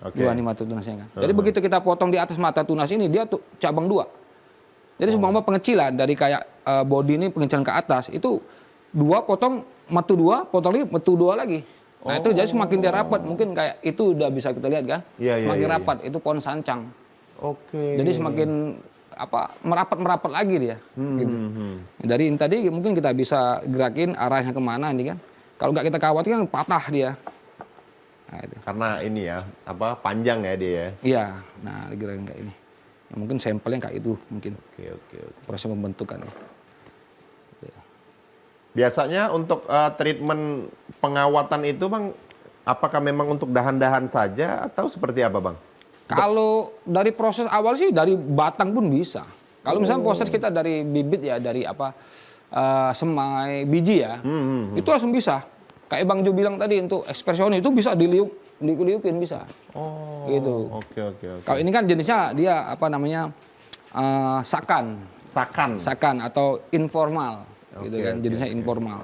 [SPEAKER 1] Oke.
[SPEAKER 3] 2 nih mata tunasnya kan. Jadi begitu kita potong di atas mata tunas ini dia tuh cabang 2. Jadi seumpama pengecilan dari kayak body ini pengecilan ke atas itu 2 potong metu 2, potong lagi metu 2 lagi. Nah itu jadi semakin dia rapat mungkin kayak itu udah bisa kita lihat kan. Semakin rapat itu pohon sancang.
[SPEAKER 1] Oke.
[SPEAKER 3] Jadi semakin merapat lagi dia. Gitu. Dari ini tadi mungkin kita bisa gerakin arahnya kemana ini kan. Kalau nggak kita kawat kan patah dia. Nah, itu.
[SPEAKER 1] Karena ini ya, panjang ya dia ya.
[SPEAKER 3] Iya, nah gerakan kayak ini. Nah, mungkin sampelnya kayak itu mungkin.
[SPEAKER 1] Oke.
[SPEAKER 3] Proses pembentukan.
[SPEAKER 1] Biasanya untuk treatment pengawatan itu Bang, apakah memang untuk dahan-dahan saja atau seperti apa Bang?
[SPEAKER 3] Kalau dari proses awal sih dari batang pun bisa. Kalau misalnya proses kita dari bibit ya, dari semai biji ya, itu langsung bisa. Kayak Bang Jo bilang tadi untuk ekspresionis itu bisa diliukin bisa.
[SPEAKER 1] Oh.
[SPEAKER 3] Gitu.
[SPEAKER 1] Oke.
[SPEAKER 3] Kalau ini kan jenisnya dia sakan. Sakan atau informal gitu kan. Jenisnya informal.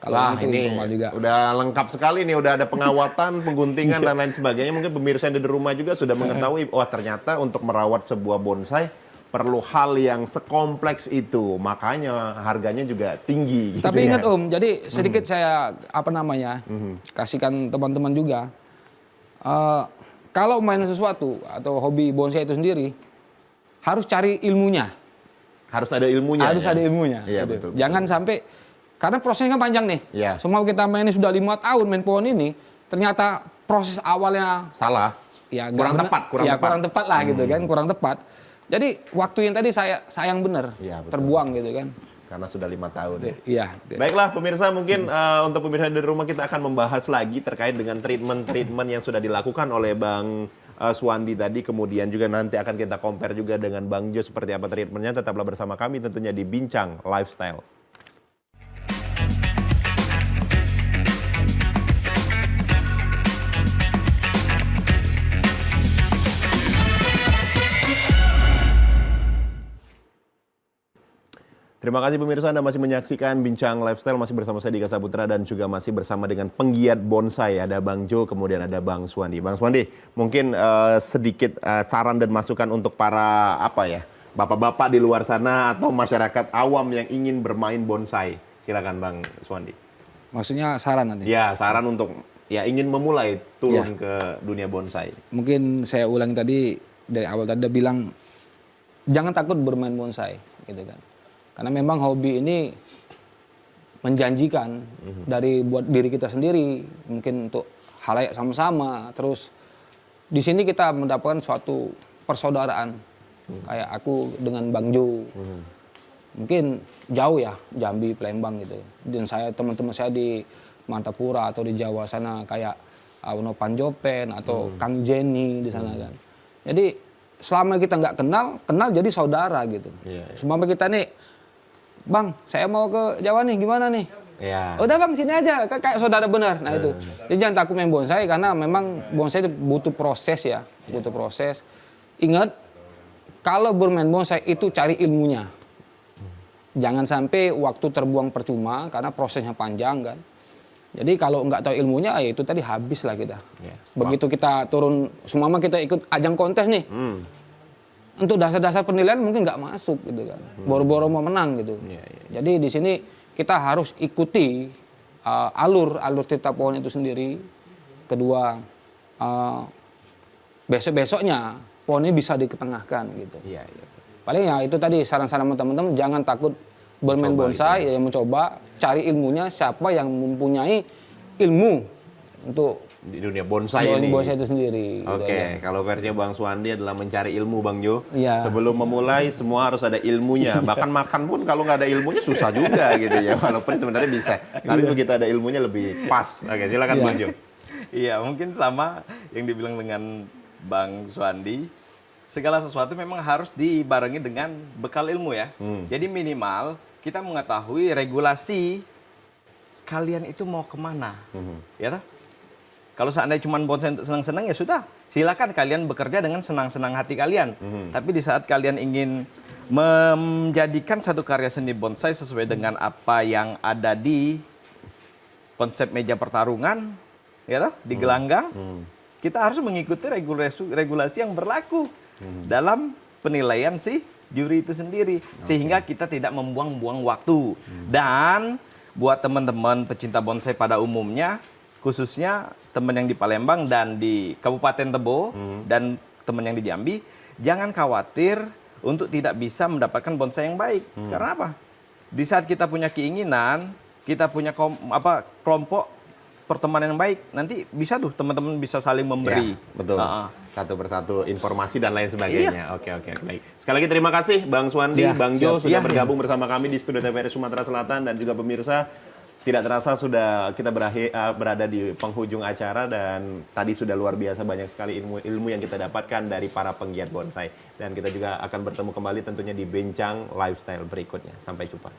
[SPEAKER 3] Kalau ini informal juga.
[SPEAKER 1] Udah lengkap sekali nih, udah ada pengawatan, pengguntingan dan lain sebagainya. Mungkin pemirsa yang di rumah juga sudah mengetahui, wah ternyata untuk merawat sebuah bonsai perlu hal yang sekompleks itu, makanya harganya juga tinggi.
[SPEAKER 3] Tapi
[SPEAKER 1] gitu
[SPEAKER 3] ingat
[SPEAKER 1] ya.
[SPEAKER 3] Om, jadi sedikit saya kasihkan teman-teman juga. Kalau main sesuatu atau hobi bonsai itu sendiri, harus cari ilmunya.
[SPEAKER 1] Harus ada ilmunya.
[SPEAKER 3] Harus ada ilmunya.
[SPEAKER 1] Iya,
[SPEAKER 3] gitu.
[SPEAKER 1] betul.
[SPEAKER 3] Jangan sampai, karena prosesnya kan panjang nih.
[SPEAKER 1] Iya.
[SPEAKER 3] Semua kita main sudah 5 tahun main pohon ini, ternyata proses awalnya
[SPEAKER 1] Salah.
[SPEAKER 3] ya
[SPEAKER 1] Kurang tepat.
[SPEAKER 3] kurang tepat lah gitu kan, kurang tepat. Jadi waktu yang tadi sayang bener,
[SPEAKER 1] Iya, betul.
[SPEAKER 3] terbuang gitu kan.
[SPEAKER 1] Karena sudah 5 tahun. Ya.
[SPEAKER 3] Iya.
[SPEAKER 1] Baiklah pemirsa, mungkin untuk pemirsa di rumah kita akan membahas lagi terkait dengan treatment yang sudah dilakukan oleh Bang Suwandi tadi. Kemudian juga nanti akan kita compare juga dengan Bang Jo seperti apa treatmentnya. Tetaplah bersama kami tentunya di Bincang Lifestyle. Terima kasih pemirsa, Anda masih menyaksikan Bincang Lifestyle, masih bersama saya Dika Saputra dan juga masih bersama dengan penggiat bonsai. Ada Bang Jo, kemudian ada Bang Suwandi. Bang Suwandi, mungkin sedikit saran dan masukan untuk para bapak-bapak di luar sana atau masyarakat awam yang ingin bermain bonsai. Silakan Bang Suwandi.
[SPEAKER 3] Maksudnya saran nanti?
[SPEAKER 1] Ya, saran untuk ingin memulai turun ke dunia bonsai.
[SPEAKER 3] Mungkin saya ulang tadi, dari awal tadi bilang, jangan takut bermain bonsai, gitu kan. Karena memang hobi ini menjanjikan dari buat diri kita sendiri, mungkin untuk halayak sama-sama. Terus di sini kita mendapatkan suatu persaudaraan, kayak aku dengan Bang Jo. Mungkin jauh ya, Jambi, Palembang gitu. Dan saya teman-teman saya di Mantapura atau di Jawa sana kayak Wono Panjopen atau Kang Jenny di sana kan. Jadi selama kita nggak kenal jadi saudara gitu. Selama kita nih, Bang, saya mau ke Jawa nih, gimana nih?
[SPEAKER 1] Ya.
[SPEAKER 3] Udah Bang, sini aja, kayak saudara benar. Nah itu. Jadi jangan takut main bonsai karena memang bonsai itu butuh proses ya, butuh proses. Ingat, kalau bermain bonsai itu cari ilmunya. Jangan sampai waktu terbuang percuma karena prosesnya panjang kan. Jadi kalau nggak tahu ilmunya, ya itu tadi habis lah kita. Begitu kita turun, semua kita ikut ajang kontes nih. Untuk dasar-dasar penilaian mungkin nggak masuk gitu kan, boro-boro mau menang gitu. Jadi di sini kita harus ikuti alur tita pohon itu sendiri. Kedua, besoknya pohonnya bisa diketengahkan gitu. Paling ya itu tadi saran-saran teman-teman, jangan takut bermain bonsai, ya mencoba cari ilmunya, siapa yang mempunyai ilmu untuk
[SPEAKER 1] di dunia bonsai ini.
[SPEAKER 3] Bonsai itu sendiri.
[SPEAKER 1] Oke, kalau versinya Bang Suwandi adalah mencari ilmu Bang Jo.
[SPEAKER 3] Iya.
[SPEAKER 1] Sebelum memulai semua harus ada ilmunya. Bahkan makan pun kalau nggak ada ilmunya susah juga gitu ya. Walaupun sebenarnya bisa. Tapi begitu ada ilmunya lebih pas. Oke, silakan Bang Jo.
[SPEAKER 2] Iya, mungkin sama yang dibilang dengan Bang Suwandi. Segala sesuatu memang harus dibarengi dengan bekal ilmu ya. Jadi minimal kita mengetahui regulasi kalian itu mau kemana. Ya toh? Kalau seandainya cuma bonsai untuk senang-senang ya sudah, silakan kalian bekerja dengan senang-senang hati kalian. Tapi di saat kalian ingin menjadikan satu karya seni bonsai sesuai dengan apa yang ada di konsep meja pertarungan, ya toh, di gelanggang, kita harus mengikuti regulasi yang berlaku dalam penilaian si juri itu sendiri, sehingga kita tidak membuang-buang waktu. Dan buat teman-teman pecinta bonsai pada umumnya, khususnya teman yang di Palembang dan di Kabupaten Tebo dan teman yang di Jambi, jangan khawatir untuk tidak bisa mendapatkan bonsai yang baik. Karena apa? Di saat kita punya keinginan, kita punya kelompok pertemanan yang baik, nanti bisa tuh teman-teman bisa saling memberi.
[SPEAKER 1] Ya, betul. Satu persatu informasi dan lain sebagainya. Oke, baik. Sekali lagi terima kasih Bang Suwandi, Bang Jo sudah bergabung bersama kami di Studio TVRI Sumatera Selatan, dan juga pemirsa. Tidak terasa sudah kita berada di penghujung acara, dan tadi sudah luar biasa banyak sekali ilmu yang kita dapatkan dari para penggiat bonsai. Dan kita juga akan bertemu kembali tentunya di Bincang Lifestyle berikutnya. Sampai jumpa.